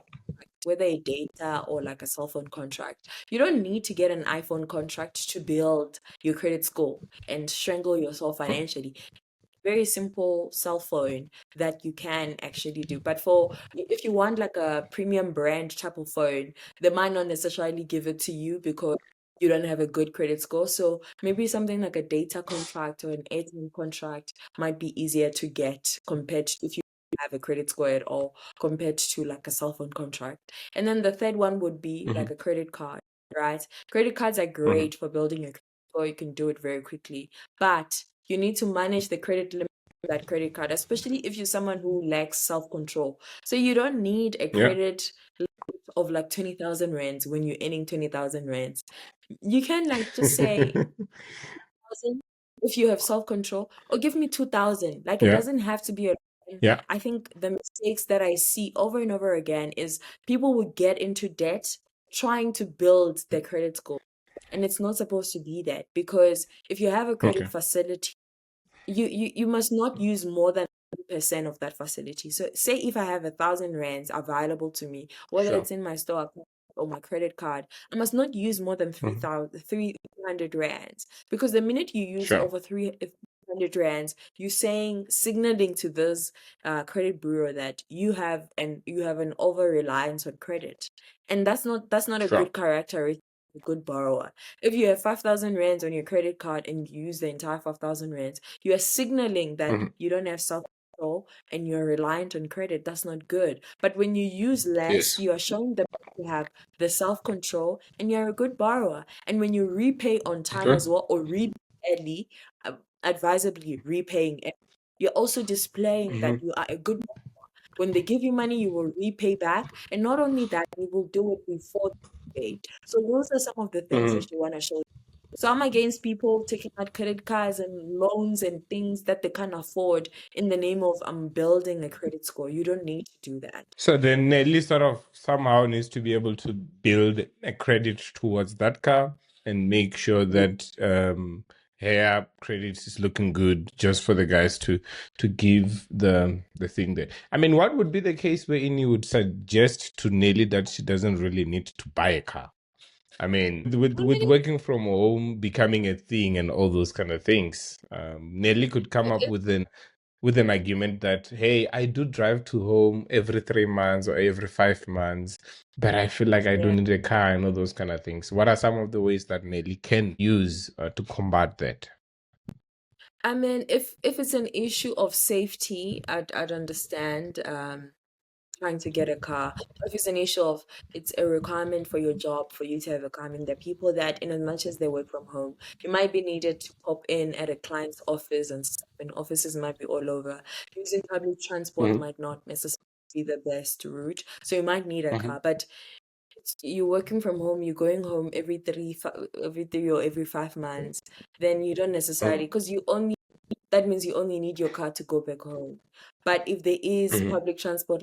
whether a data or like a cell phone contract. You don't need to get an iPhone contract to build your credit score and strangle yourself financially. Very simple cell phone that you can actually do. But if you want like a premium brand type of phone, they might not necessarily give it to you because you don't have a good credit score. So maybe something like a data contract or an airtime contract might be easier to get compared to if you have a credit score at all compared to like a cell phone contract. And then the third one would be Mm-hmm. like a credit card, right? Credit cards are Mm-hmm. great for building your credit score. You can do it very quickly, but you need to manage the credit limit that credit card, especially if you're someone who lacks self-control. So you don't need a Yeah. credit of like 20,000 rands when you're earning 20,000 rands. You can like just say 1,000 if you have self-control, or give me 2,000. Like it Yeah. doesn't have to be a. Yeah. I think the mistakes that I see over and over again is people would get into debt trying to build their credit score. And it's not supposed to be that, because if you have a credit Okay. facility, you must not use more than 30% of that facility. So say if I have 1,000 rands available to me, whether Sure. it's in my store account or my credit card, I must not use more than Mhm. 300 rands, because the minute you use Sure. over 300 rands, you're saying, signaling to this credit bureau that you have an over reliance on credit, and that's not a Sure. good characteristic of a good borrower. If you have 5,000 rands on your credit card and you use the entire 5,000 rands, you are signaling that Mhm. you don't have self control and you're reliant on credit. That's not good. But when you use less, Yes. you are showing that you have the self control and you're a good borrower. And when you repay on time Okay. as well, or repay early, advisably repaying early, you're also displaying that Hmm. you are a good. When they give you money, you will repay back. And not only that, you will do it before they pay. So those are some of the things Hmm. that you want to show. So I'm against people taking out credit cards and loans and things that they can't afford in the name of building a credit score. You don't need to do that. So then Nelly sort of somehow needs to be able to build a credit towards that car and make sure Yeah. that her credit is looking good just for the guys to give the thing there. I mean, what would be the case wherein you would suggest to Nelly that she doesn't really need to buy a car? I mean, with working from home becoming a thing and all those kind of things, Nelly could come up with an argument that, hey, I do drive to home every 3 months or every 5 months, but I feel like I Yeah. don't need a car and all those kind of things. What are some of the ways that Nelly can use to combat that? I mean, if it's an issue of safety, I'd understand. Trying to get a car. If it's an issue of it's a requirement for your job for you to have a car, I mean, there are people that, in as much as they work from home, you might be needed to pop in at a client's office and stuff, and offices might be all over. Using public transport Mm-hmm. might not necessarily be the best route, so you might need a Mm-hmm. car. But you're working from home, you're going home every 3 or every 5 months, then you don't necessarily, because you only that means you only need your car to go back home. But if there is Mm-hmm. public transport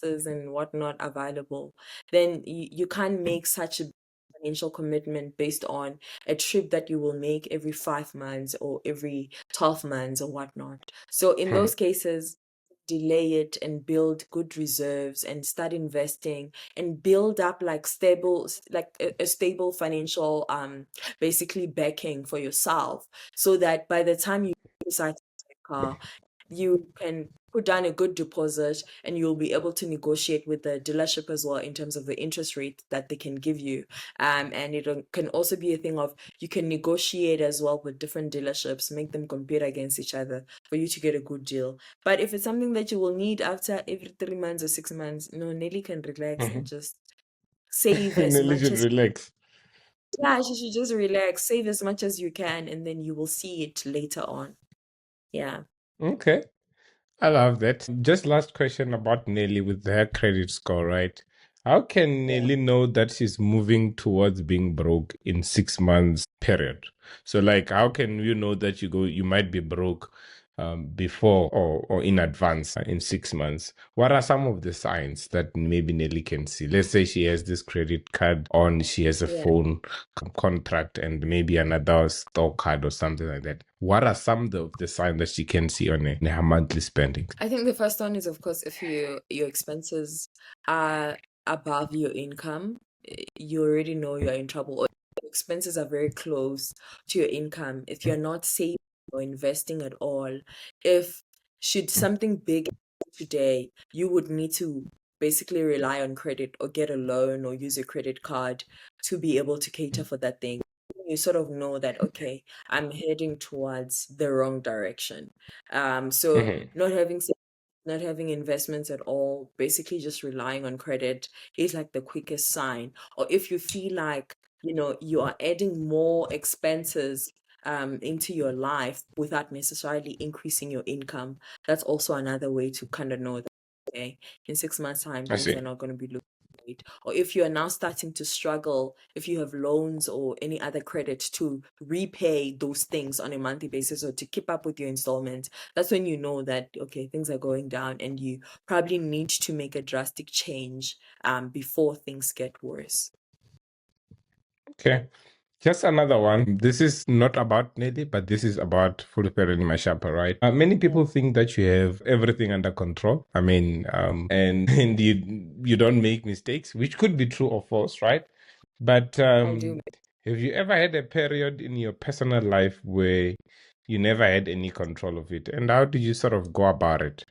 services and whatnot available, then you can't make such a financial commitment based on a trip that you will make every 5 months or every 12 months or whatnot. So in Mm-hmm. those cases, delay it and build good reserves and start investing and build up like a stable financial basically backing for yourself, so that by the time you decide to take a car, you can put down a good deposit and you'll be able to negotiate with the dealership as well in terms of the interest rate that they can give you. And can also be a thing of you can negotiate as well with different dealerships, make them compete against each other for you to get a good deal. But if it's something that you will need after every 3 months or 6 months, no, Nelly can relax and just save as Nelly much should as. relax. Yeah, she should just relax, save as much as you can, and then you will see it later on. Yeah. Okay. I love that. Just last question about Nelly with her credit score, right? How can Yeah. Nelly know that she's moving towards being broke in 6 months period? So like how can you know that you might be broke before or in advance in 6 months? What are some of the signs that maybe Nelly can see? Let's say she has this credit card on, she has a Yeah. phone contract and maybe another store card or something like that. What are some of the signs that she can see on her monthly spending? I think the first one is, of course, if your expenses are above your income, you already know you're in trouble. Or your expenses are very close to your income. If you're not saving or investing at all, if should something big happen today, you would need to basically rely on credit or get a loan or use a credit card to be able to cater for that thing. You sort of know that, okay, I'm heading towards the wrong direction. So Mm-hmm. not having investments at all, basically just relying on credit is like the quickest sign. Or if you feel like, you are adding more expenses into your life without necessarily increasing your income. That's also another way to kind of know that, okay, in 6 months' time, I things see. are not going to be looking great. Or if you are now starting to struggle, if you have loans or any other credit to repay those things on a monthly basis or to keep up with your installments, that's when you know that, okay, things are going down and you probably need to make a drastic change before things get worse. Okay. Just another one. This is not about Nelly, but this is about Fulufhelani Mashapha, right? Many people think that you have everything under control. I mean, and you don't make mistakes, which could be true or false, right? But I do. have you ever had a period in your personal life where you never had any control of it? And how did you sort of go about it?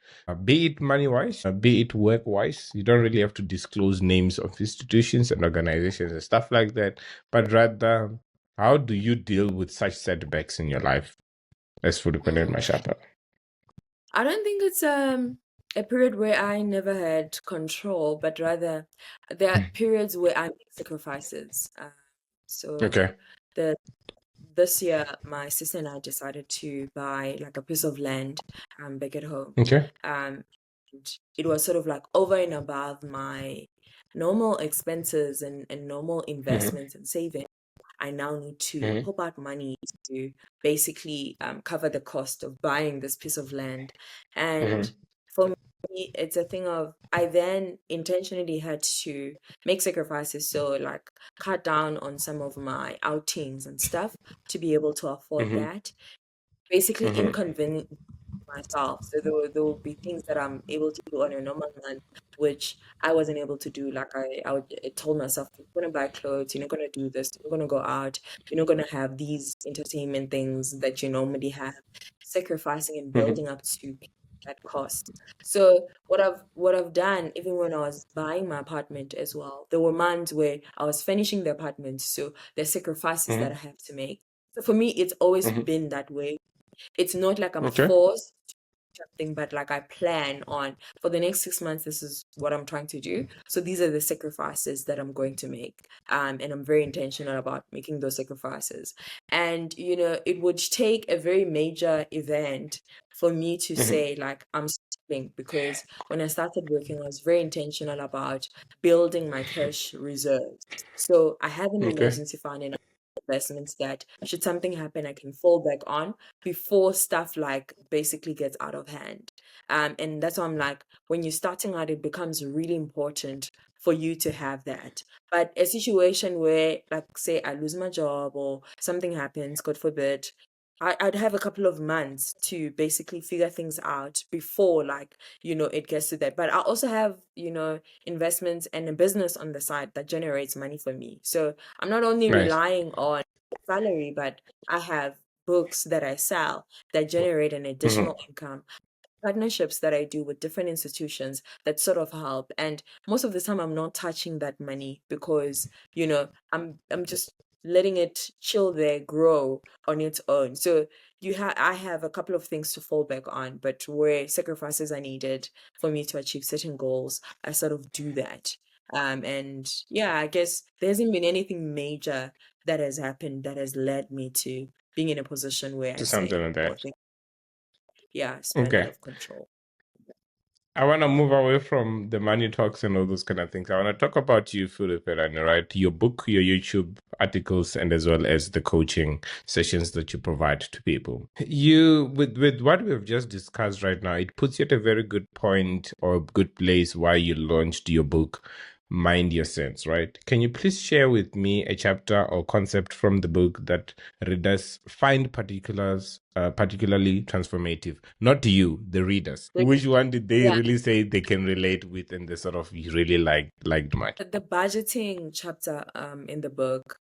Be it money wise, be it work wise. You don't really have to disclose names of institutions and organizations and stuff like that, but rather, how do you deal with such setbacks in your life? As for the Mm, Mashapha. I don't think it's a period where I never had control, but rather there are periods where I make sacrifices. So Okay. the this year, my sister and I decided to buy like a piece of land back at home. Okay. And it was sort of like over and above my normal expenses and normal Mm-hmm. investments and savings. I now need to Mm-hmm. pop out money to basically cover the cost of buying this piece of land. And Mm-hmm. for me, it's a thing of I then intentionally had to make sacrifices. So, like, cut down on some of my outings and stuff to be able to afford Mm-hmm. that. Basically, Mm-hmm. inconvenient myself. So there will be things that I'm able to do on a normal month, which I wasn't able to do. Like I told myself, you're gonna buy clothes, you're not gonna do this, you're gonna go out, you're not gonna have these entertainment things that you normally have, sacrificing and Mm-hmm. building up to that cost. So what I've done, even when I was buying my apartment as well, there were months where I was finishing the apartment, so there's sacrifices that I have to make. So for me, it's always Mm-hmm. been that way. It's not like I'm Okay. forced to do something, but like I plan on for the next 6 months, this is what I'm trying to do. So these are the sacrifices that I'm going to make. And I'm very intentional about making those sacrifices. And, it would take a very major event for me to Mm-hmm. say, like, I'm stopping because when I started working, I was very intentional about building my cash reserves. So I have an Okay. emergency fund and investments that should something happen, I can fall back on before stuff like basically gets out of hand. And that's why I'm like, when you're starting out, it becomes really important for you to have that. But a situation where, like, say, I lose my job or something happens, God forbid, I'd have a couple of months to basically figure things out before, like, it gets to that. But I also have, investments and a business on the side that generates money for me. So I'm not only Nice. relying on salary, but I have books that I sell that generate an additional Mm-hmm. income, partnerships that I do with different institutions that sort of help. And most of the time I'm not touching that money because, I'm just letting it chill there, grow on its own. So I have a couple of things to fall back on, but where sacrifices are needed for me to achieve certain goals, I sort of do that. And yeah, I guess there hasn't been anything major that has happened that has led me to being in a position where I To something say, like oh, that. yeah, spend out Okay. of control. I want to move away from the money talks and all those kind of things. I want to talk about you, Fulufhelani, right? Your book, your YouTube articles, and as well as the coaching sessions that you provide to people. With what we've just discussed right now, it puts you at a very good point or good place why you launched your book, Mind Your Sense, right? Can you please share with me a chapter or concept from the book that readers find particularly transformative? Not you, the readers. Like, Which one did they yeah, really say they can relate with and they sort of really liked much? the budgeting chapter in the book,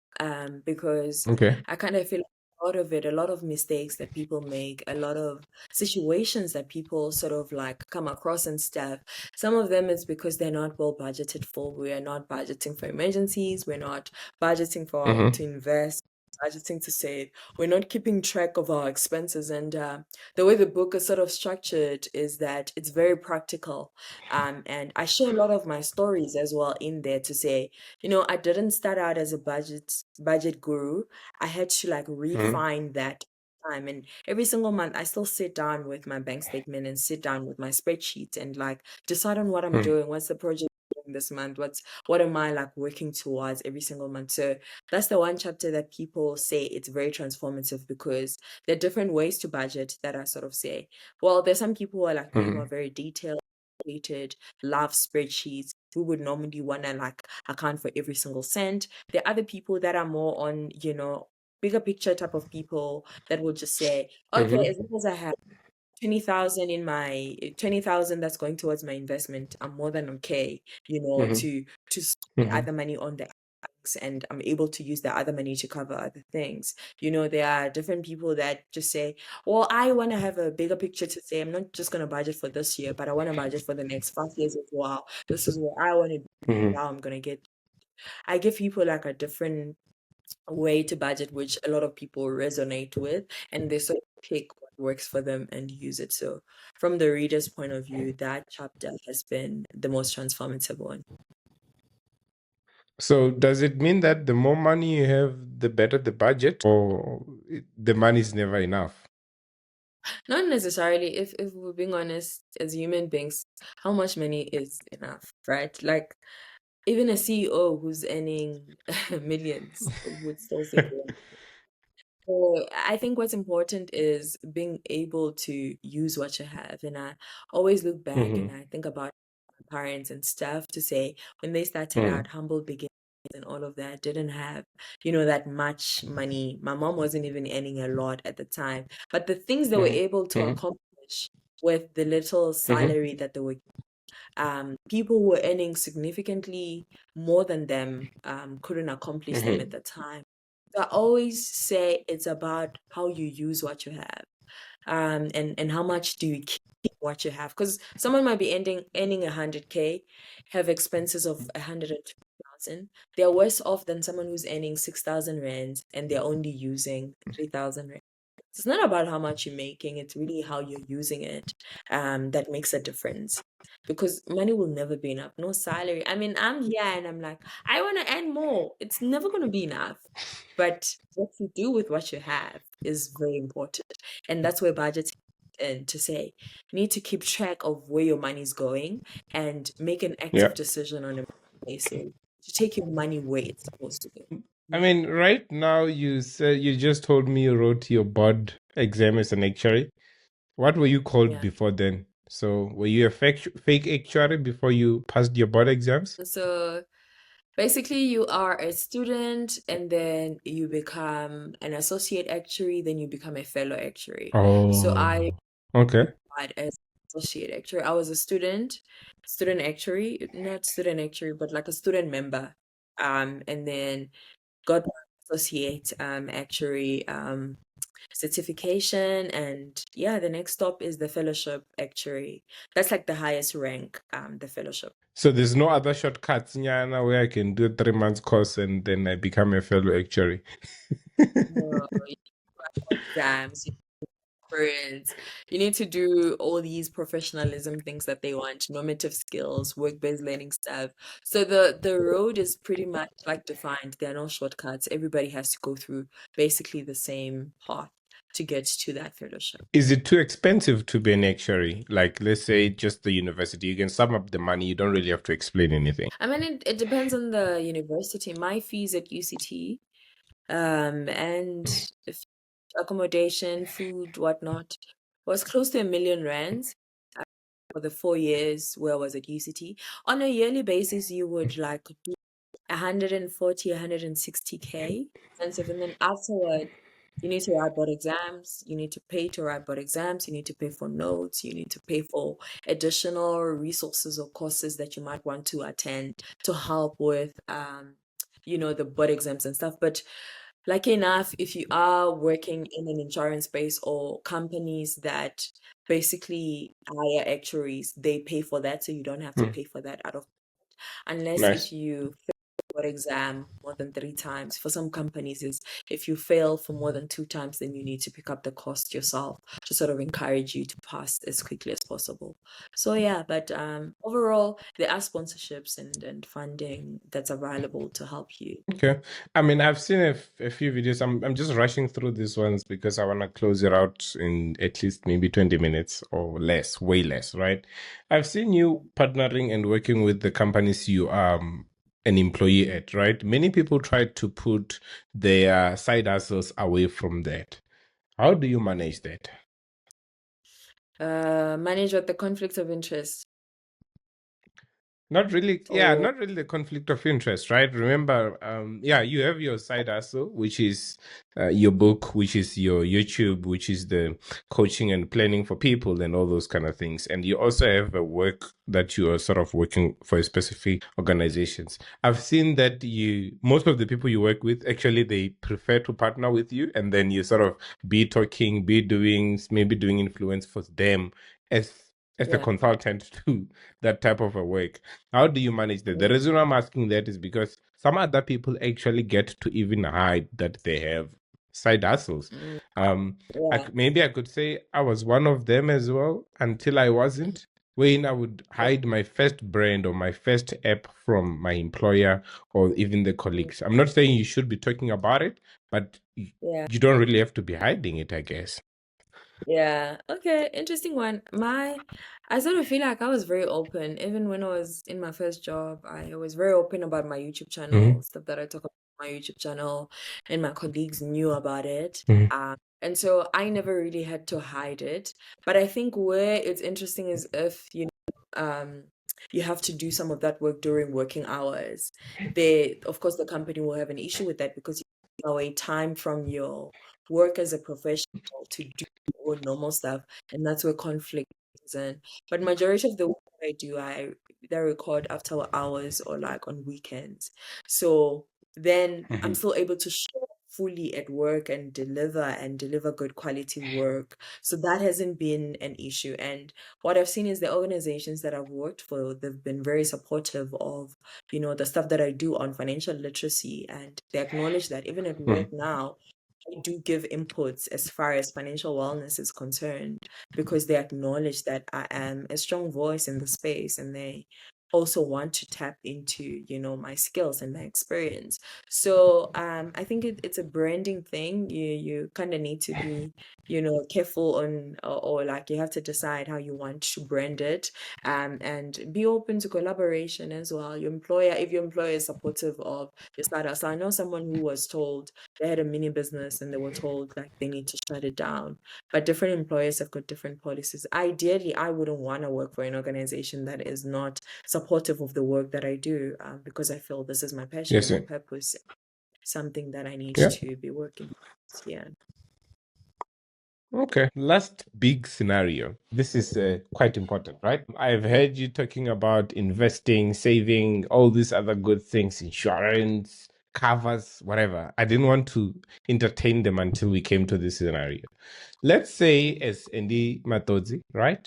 because Okay. I kind of feel a lot of it, a lot of mistakes that people make, a lot of situations that people sort of like come across and stuff. Some of them is because they're not well budgeted for. We are not budgeting for emergencies. We're not budgeting for Mm-hmm. to invest. budgeting to save. We're not keeping track of our expenses. And the way the book is sort of structured is that it's very practical. And I share a lot of my stories as well in there to say, I didn't start out as a budget guru. I had to like Mm-hmm. refine that time. And every single month, I still sit down with my bank statement and sit down with my spreadsheet and like decide on what I'm doing. What's the project doing this month? What am I like working towards every single month? So that's the one chapter that people say it's very transformative because there are different ways to budget that I sort of say, well, there's some people who are like me who are Mm-hmm. very detailed, calculated, love spreadsheets, who would normally want to like account for every single cent. There are other people that are more on, bigger picture type of people that will just say, okay, Mm-hmm. as long as I have 20,000 in my 20,000 that's going towards my investment, I'm more than okay, Mm-hmm. to spend Mm-hmm. other money on the things, and I'm able to use the other money to cover other things. There are different people that just say, well, I want to have a bigger picture to say, I'm not just going to budget for this year, but I want to budget for the next 5 years as well. This is where I want to be, Mm-hmm. how I'm going to get. I give people like a different way to budget, which a lot of people resonate with, and they sort of pick what works for them and use it. So, from the reader's point of view, that chapter has been the most transformative one. So does it mean that the more money you have, the better the budget, or the money is never enough? Not necessarily, if we're being honest, as human beings, how much money is enough, right? Like, even a CEO who's earning millions would still say, so I think what's important is being able to use what you have. And I always look back and Mm-hmm. I think about my parents and stuff to say when they started Mm-hmm. out, humble beginnings and all of that, didn't have, that much money. My mom wasn't even earning a lot at the time. But the things they were able to Mm-hmm. accomplish with the little Mm-hmm. salary that they were people who were earning significantly more than them couldn't accomplish them Mm-hmm. at the time. So I always say it's about how you use what you have, and how much do you keep what you have. Because someone might be earning 100K, have expenses of 120,000. They're worse off than someone who's earning 6,000 rands and they're only using 3,000 rands. It's not about how much you're making, it's really how you're using it that makes a difference. Because money will never be enough. No salary. I mean, I'm here and I'm like, I want to earn more. It's never going to be enough. But what you do with what you have is very important. And that's where budgeting and to say you need to keep track of where your money is going and make an Yeah. active decision on a basis to take your money where it's supposed to go. I Yeah. mean, right now you just told me you wrote your board exam as an actuary. What were you called Yeah. before then? So were you a fake actuary before you passed your board exams? So basically, you are a student and then you become an associate actuary, then you become a fellow actuary. So I Oh, okay. applied as associate actuary. I was a student actuary, not student actuary, but like a student member. And then got my associate actuary certification, and yeah, the next stop is the fellowship actuary. That's like the highest rank, the fellowship. So there's no other shortcuts nyana, where I can do a 3 months course and then I become a fellow actuary. No, exams, experience. You need to do all these professionalism things that they want, normative skills, work-based learning stuff. So the road is pretty much like defined. There are no shortcuts. Everybody has to go through basically the same path to get to that fellowship. Is it too expensive to be an actuary? Like, let's say just the university, you can sum up the money, you don't really have to explain anything. I mean, it depends on the university. My fees at UCT, and if accommodation, food, whatnot, was close to 1 million rands for the 4 years where I was at UCT. On a yearly basis, you would like do 140, 160K expensive. And then afterward, you need to write board exams. You need to pay to write board exams. You need to pay for notes. You need to pay for additional resources or courses that you might want to attend to help with, the board exams and stuff. But lucky enough, if you are working in an insurance space or companies that basically hire actuaries, they pay for that, so you don't have to Hmm, pay for that out of unless if nice. you board exam more than 3 times. For some companies, is if you fail for more than 2 times, then you need to pick up the cost yourself to sort of encourage you to pass as quickly as possible. So yeah, but overall, there are sponsorships and funding that's available to help you. Okay. I mean, I've seen a few videos. I'm just rushing through these ones because I want to close it out in at least maybe 20 minutes or less, way less, right? I've seen you partnering and working with the companies you an employee at, right? Many people try to put their side hustles away from that. How do you manage that? Manage what the conflicts of interest Not really, yeah, or not really the conflict of interest, right? Remember, yeah, you have your side hustle, which is your book, which is your YouTube, which is the coaching and planning for people and all those kind of things. And you also have a work that you are sort of working for a specific organizations. I've seen that most of the people you work with, actually, they prefer to partner with you, and then you sort of be talking, maybe doing influence for them as a yeah. consultant to that type of a work. How do you manage that? The Mm, reason I'm asking that is because some other people actually get to even hide that they have side hustles. mm, Um, yeah. maybe I could say I was one of them as well until I wasn't. When I would Yeah. hide my first brand or my first app from my employer or even the Mm, colleagues. I'm not saying you should be talking about it, but yeah. you don't really have to be hiding it, I guess. Yeah. Okay. Interesting one. I sort of feel like I was very open. Even when I was in my first job, I was very open about my YouTube Mm-hmm. channel, stuff that I talk about on my YouTube channel, and my colleagues knew about it. Mm-hmm. And so I never really had to hide it. But I think where it's interesting is if, you have to do some of that work during working hours. Of course, the company will have an issue with that because you take away time from your work as a professional to do or normal stuff, and that's where conflict is in. But majority of the work I do, I either record after hours or like on weekends. So then I'm Mm-hmm. still able to show up fully at work and deliver good quality work. So that hasn't been an issue. And what I've seen is the organizations that I've worked for, they've been very supportive of, the stuff that I do on financial literacy, and they acknowledge that even at work now, I do give inputs as far as financial wellness is concerned because they acknowledge that I am a strong voice in the space and they also want to tap into, my skills and my experience. So I think it's a branding thing. You kind of need to be, careful on or like you have to decide how you want to brand it, and be open to collaboration as well. If your employer is supportive of your startup. So I know someone who was told they had a mini business and they were told like they need to shut it down. But different employers have got different policies. Ideally, I wouldn't want to work for an organization that is not supportive of the work that I do, because I feel this is my passion Yes, and my sir. purpose, something that I need Yeah. to be working towards. Yeah. Okay. Last big scenario. This is quite important, right? I've heard you talking about investing, saving, all these other good things, insurance, covers, whatever. I didn't want to entertain them until we came to this scenario. Let's say, as Andy Matodzi, right?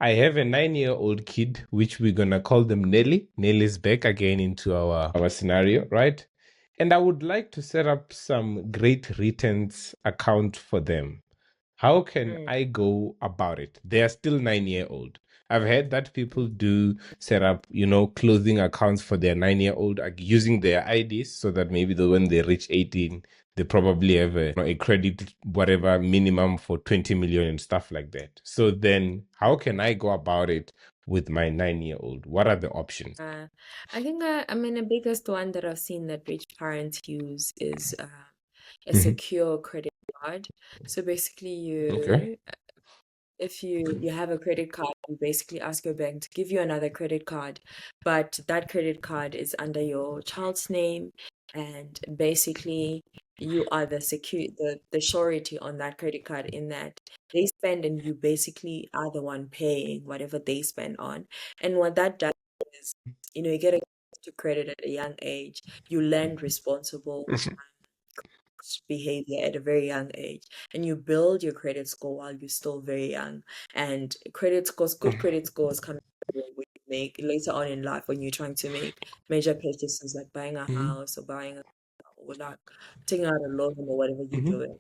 I have a 9-year-old kid, which we're gonna call them Nelly. Nelly's back again into our scenario, right? And I would like to set up some great returns account for them. How can Mm. I go about it? They are still 9-year-old. I've heard that people do set up, clothing accounts for their 9-year-old using their IDs so that maybe when they reach 18, they probably have a credit, whatever minimum for 20 million and stuff like that. So then how can I go about it with my 9-year-old? What are the options? I think the biggest one that I've seen that rich parents use is a Mhm. secure credit card. So basically, Okay. if you have a credit card, you basically ask your bank to give you another credit card, but that credit card is under your child's name, and basically you are the surety on that credit card in that they spend and you basically are the one paying whatever they spend on. And what that does is, you get to credit at a young age, you learn responsible behavior at a very young age, and you build your credit score while you're still very young. And good credit scores come make later on in life when you're trying to make major purchases like buying a Mm-hmm. house or buying a or like taking out a loan or whatever you're Mm-hmm. doing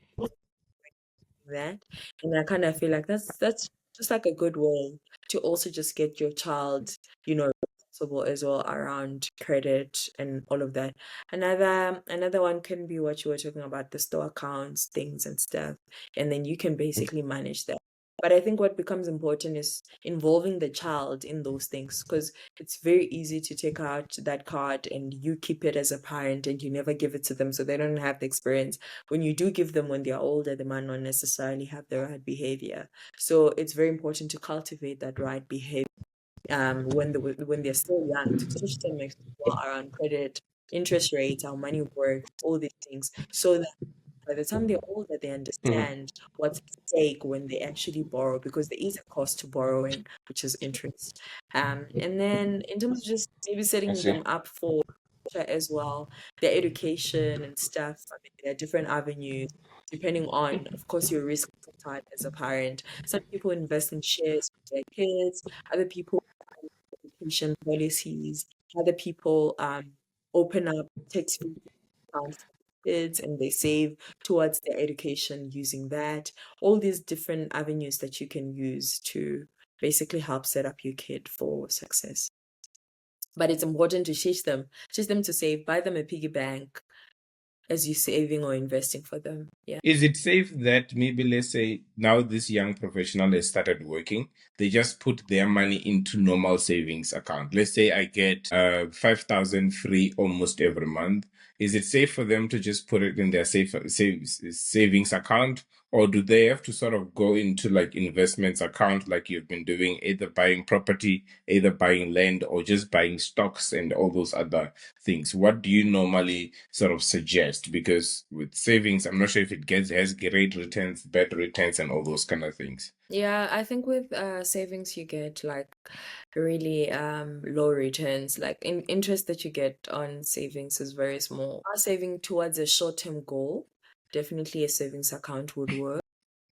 that. And I kind of feel like that's just like a good way to also just get your child, responsible as well around credit and all of that. Another one can be what you were talking about, the store accounts, things and stuff. And then you can basically manage that. But I think what becomes important is involving the child in those things because it's very easy to take out that card and you keep it as a parent and you never give it to them so they don't have the experience when you do give them when they're older, they might not necessarily have the right behavior. So it's very important to cultivate that right behavior when they're still young to teach them as well around credit, interest rates, how money works, all these things, so that by the time they're older, they Mm-hmm. understand what's at stake when they actually borrow because there is a cost to borrowing, which is interest. And then in terms of just maybe I setting see. them up for as well, their education and stuff. I mean, there are different avenues depending on, of course, your risk appetite as a parent. Some people invest in shares for their kids, other people education policies, other people open up tax-free accounts for kids and they save towards their education using that. All these different avenues that you can use to basically help set up your kid for success. But it's important to teach them to save, buy them a piggy bank as you're saving or investing for them. Yeah. Is it safe that maybe, let's say, now this young professional has started working, they just put their money into normal savings account? Let's say I get 5,000 free almost every month. Is it safe for them to just put it in their savings account, or do they have to sort of go into like investments account like you've been doing, either buying property, either buying land, or just buying stocks and all those other things? What do you normally sort of suggest? Because with savings, I'm not sure if it has great returns, bad returns, and all those kind of things. Yeah, I think with savings you get like really low returns. Like interest that you get on savings is very small. Saving towards a short-term goal, definitely a savings account would work.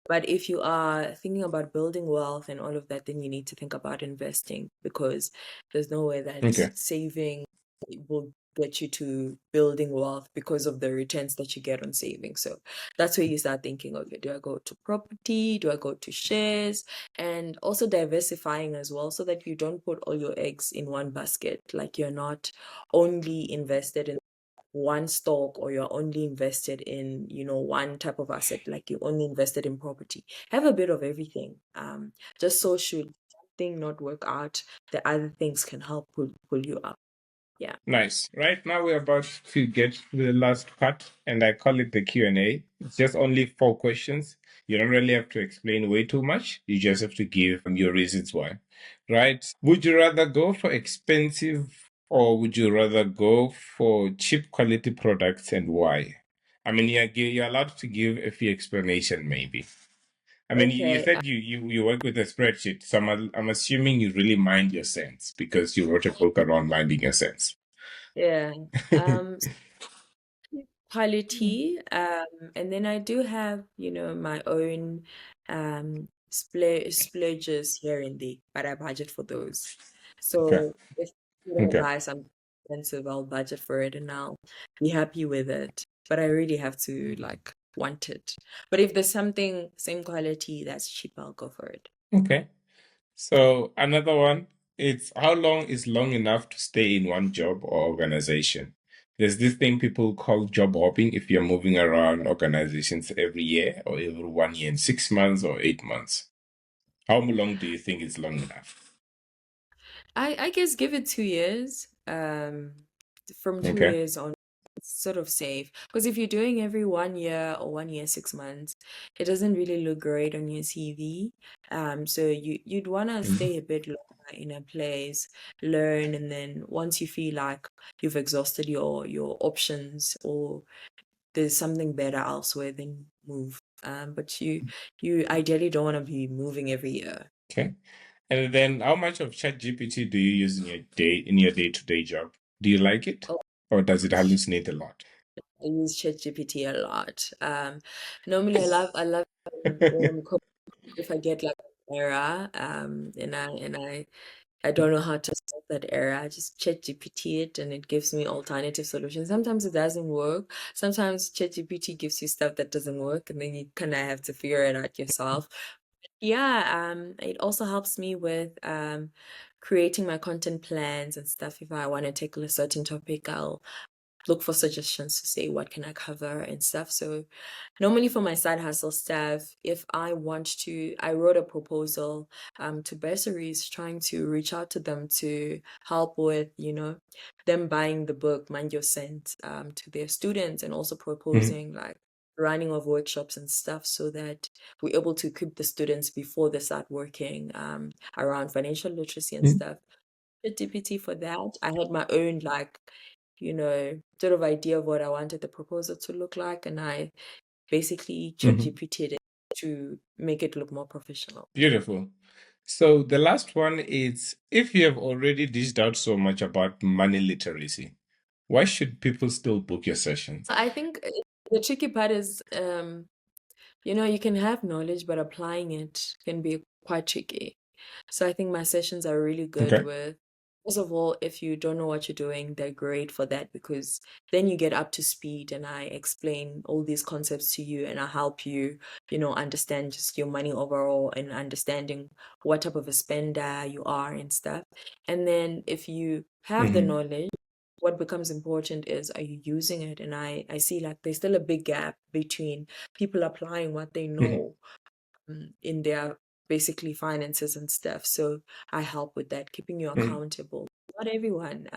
But if you are thinking about building wealth and all of that, then you need to think about investing because there's no way that Okay. saving will get you to building wealth because of the returns that you get on saving. So that's where you start thinking, okay, do I go to property? Do I go to shares? And also diversifying as well so that you don't put all your eggs in one basket. Like you're not only invested in one stock or you're only invested in one type of asset, like you only invested in property. Have a bit of everything, just so should something not work out, the other things can help pull you up. Yeah. Nice. Right now we're about to get to the last part, and I call it the Q&A. It's just only 4 questions. You don't really have to explain way too much. You just have to give your reasons why. Right? Would you rather go for expensive or would you rather go for cheap quality products, and why? I mean, you're allowed to give a few explanation maybe. I mean, you Okay. said you work with a spreadsheet, so I'm assuming you really mind your cents because you wrote a book around minding your cents. Yeah. um Quality, and then I do have my own splurges here and there, but I budget for those. Okay. So if I'm gonna Okay. buy something expensive, I'll budget for it and I'll be happy with it. But I really have to like want it. But if there's something same quality that's cheap, I'll go for it. Okay. So another one, it's how long is long enough to stay in one job or organization? There's this thing people call job hopping if you're moving around organizations every year or every 1 year and 6 months or 8 months. How long do you think is long enough? I guess give it 2 years. From two Okay. years on, it's sort of safe. Because if you're doing every 1 year or 1 year, 6 months, it doesn't really look great on your CV. So you'd wanna Mhm. stay a bit longer in a place, learn, and then once you feel like you've exhausted your options or there's something better elsewhere, then move. But you ideally don't want to be moving every year. Okay. And then how much of ChatGPT do you use in your day-to-day job? Do you like it? Oh, Or does it hallucinate a lot? I use ChatGPT a lot. Normally I love when I'm coding, if I get like an error, and I I don't know how to solve that error. I just ChatGPT it and it gives me alternative solutions. Sometimes it doesn't work. Sometimes ChatGPT gives you stuff that doesn't work and then you kind of have to figure it out yourself. Yeah, it also helps me with creating my content plans and stuff. If I want to tackle a certain topic, I'll look for suggestions to say what can I cover and stuff. So normally for my side hustle stuff, if I want to, I wrote a proposal to bursaries trying to reach out to them to help with, them buying the book Mind Your Scent to their students, and also Mhm. proposing like running of workshops and stuff so that we're able to equip the students before they start working around financial literacy and Mhm. stuff. ChatGPT for that. I had my own like, sort of idea of what I wanted the proposal to look like, and I basically Mhm. ChatGPT'd it to make it look more professional. Beautiful. So the last one is, if you have already dished out so much about money literacy, why should people still book your sessions? I think the tricky part is, you can have knowledge, but applying it can be quite tricky. So I think my sessions are really good Okay. with, first of all, if you don't know what you're doing, they're great for that because then you get up to speed and I explain all these concepts to you and I help you, understand just your money overall and understanding what type of a spender you are and stuff. And then if you have the Mhm. knowledge, what becomes important is, are you using it? And I see like there's still a big gap between people applying what they Mhm. know in their basically finances and stuff. So I help with that, keeping you Mhm. accountable. Not everyone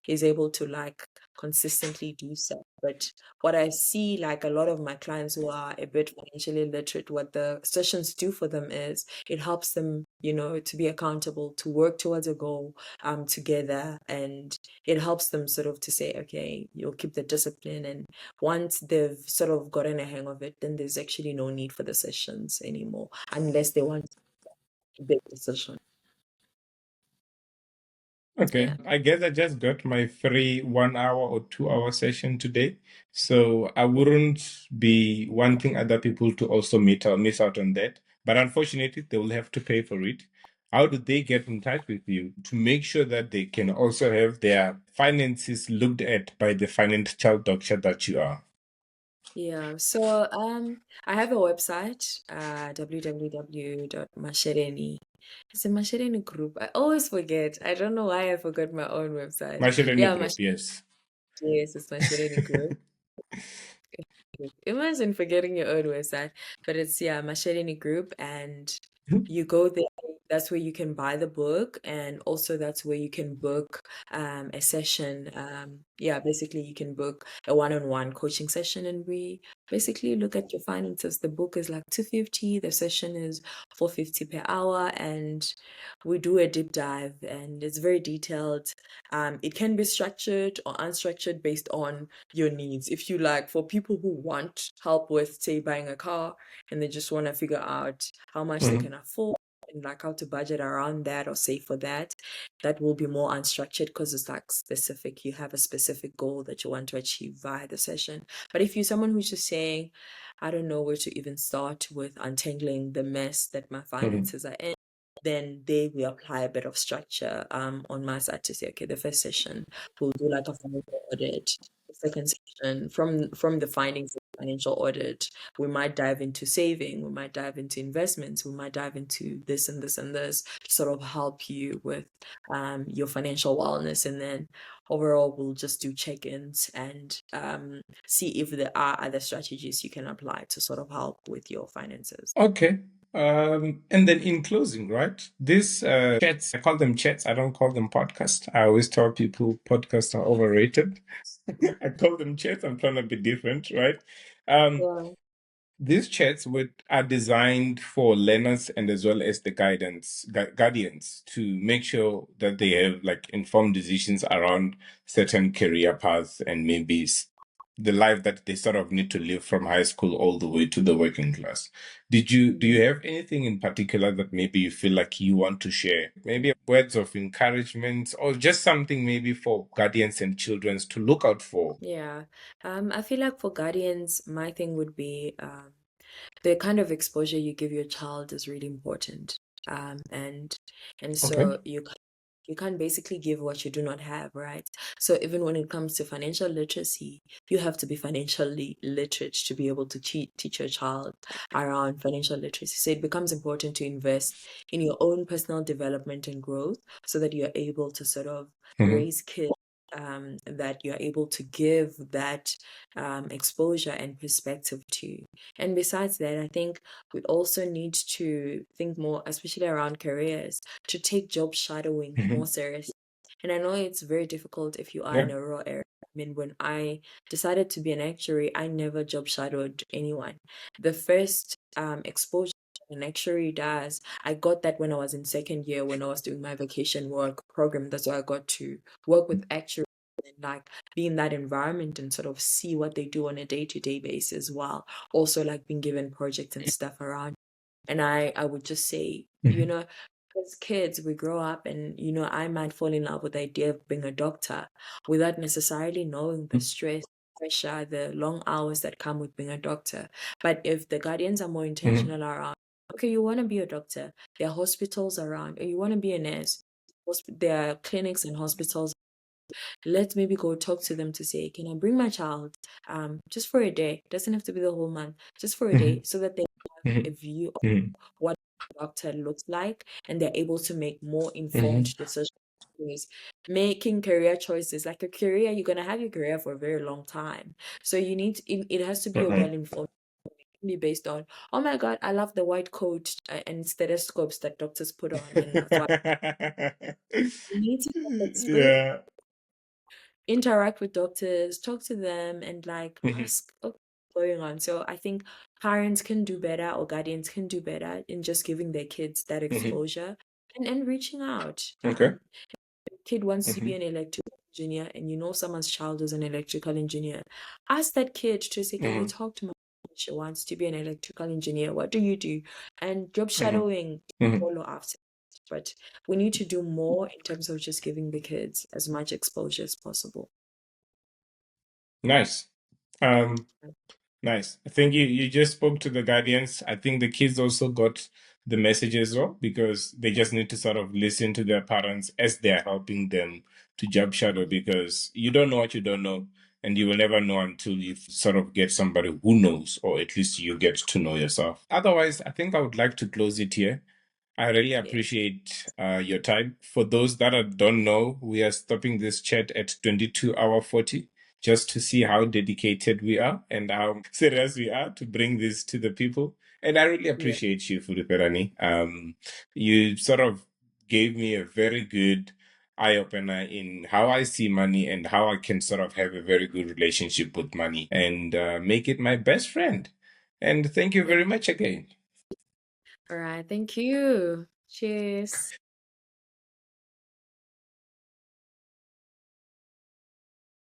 is able to like consistently do so. But what I see, like a lot of my clients who are a bit financially literate, what the sessions do for them is it helps them, to be accountable, to work towards a goal together. And it helps them sort of to say, okay, you'll keep the discipline. And once they've sort of gotten a hang of it, then there's actually no need for the sessions anymore, unless they want a big decision. Okay, Yeah. I guess I just got my free 1 hour or 2 hour session today. So I wouldn't be wanting other people to also miss out on that. But unfortunately, they will have to pay for it. How do they get in touch with you to make sure that they can also have their finances looked at by the financial doctor that you are? Yeah. So I have a website, www.mashereni. It's a Mashereni group. I always forget. I don't know why I forgot my own website. My Shareni Yeah, group, yes. yes, it's Mashereni group. Imagine forgetting your own website, but it's yeah, Masherini Group, and you go there. That's where you can buy the book, and also that's where you can book a session. Yeah, basically you can book a one-on-one coaching session, and we basically look at your finances. The book is like 250, the session is 450 per hour, and we do a deep dive, and it's very detailed. It can be structured or unstructured based on your needs. If you like, for people who want help with, say, buying a car and they just want to figure out how much they Mhm. can afford and like how to budget around that or save for that, that will be more unstructured because it's like specific. You have a specific goal that you want to achieve via the session. But if you're someone who's just saying, I don't know where to even start with untangling the mess that my Mhm. finances are in, then they will apply a bit of structure on my side to say, okay, the first session we'll do like a financial audit. The second session, from the findings of financial audit, we might dive into saving, we might dive into investments, we might dive into this and this and this to sort of help you with your financial wellness. And then overall, we'll just do check-ins and see if there are other strategies you can apply to sort of help with your finances. Okay. And then in closing, right? This chats, I call them chats. I don't call them podcasts. I always tell people podcasts are overrated. I call them chats. I'm trying to be different, right? Um, Yeah. these are designed for learners and as well as the guardians to make sure that they have like informed decisions around certain career paths and maybe the life that they sort of need to live from high school all the way to the working class. Do you have anything in particular that maybe you feel like you want to share? Maybe words of encouragement or just something maybe for guardians and children to look out for. Yeah. I feel like for guardians, my thing would be the kind of exposure you give your child is really important. And Okay. so you You can't basically give what you do not have, right? So even when it comes to financial literacy, you have to be financially literate to be able to teach your child around financial literacy. So it becomes important to invest in your own personal development and growth so that you're able to sort of Mm-hmm. raise kids that you're able to give that exposure and perspective to. And besides that, I think we also need to think more, especially around careers, to take job shadowing Mm-hmm. more seriously. And I know it's very difficult if you are Yeah. in a rural area. I mean, when I decided to be an actuary, I never job shadowed anyone. The first exposure an actuary does, I got that when I was in second year when I was doing my vacation work program. That's why I got to work with actuaries and like be in that environment and sort of see what they do on a day-to-day basis while also like being given projects and stuff around. And I would just say, Mm-hmm. as kids, we grow up and, I might fall in love with the idea of being a doctor without necessarily knowing the stress, pressure, the long hours that come with being a doctor. But if the guardians are more Mm-hmm. intentional around, okay, you want to be a doctor, there are hospitals around, or you want to be a nurse, there are clinics and hospitals. Let's maybe go talk to them to say, can I bring my child just for a day? Doesn't have to be the whole month, just for a day, so that they have a view of Mm-hmm. what a doctor looks like and they're able to make more Mm-hmm. informed decisions. Making career choices, like a career, you're going to have your career for a very long time. So it has to be a Mm-hmm. well informed, be based on, oh my God, I love the white coat and stethoscopes that doctors put on. And that's why you need to have experience, Yeah. interact with doctors, talk to them, and like Mm-hmm. ask, okay, what's going on. So I think parents can do better or guardians can do better in just giving their kids that Mm-hmm. exposure and reaching out. Okay. Kid wants to be Mm-hmm. an electrical engineer and someone's child is an electrical engineer, ask that kid to say, can you Mm-hmm. talk to my mom? She wants to be an electrical engineer. What do you do? And job Mm-hmm. shadowing Mm-hmm. follow after. But we need to do more in terms of just giving the kids as much exposure as possible. Nice. Um, Nice. I think you just spoke to the guardians. I think the kids also got the message as well because they just need to sort of listen to their parents as they're helping them to job shadow because you don't know what you don't know and you will never know until you sort of get somebody who knows or at least you get to know yourself. Otherwise, I think I would like to close it here. I really Yes. appreciate your time. For those that don't know, we are stopping this chat at 22 hour 40 just to see how dedicated we are and how serious we are to bring this to the people. And I really Yeah. appreciate you, Fulufhelani. You sort of gave me a very good eye opener in how I see money and how I can sort of have a very good relationship with money and make it my best friend. And thank you Yeah. very much again. All right. Thank you. Cheers.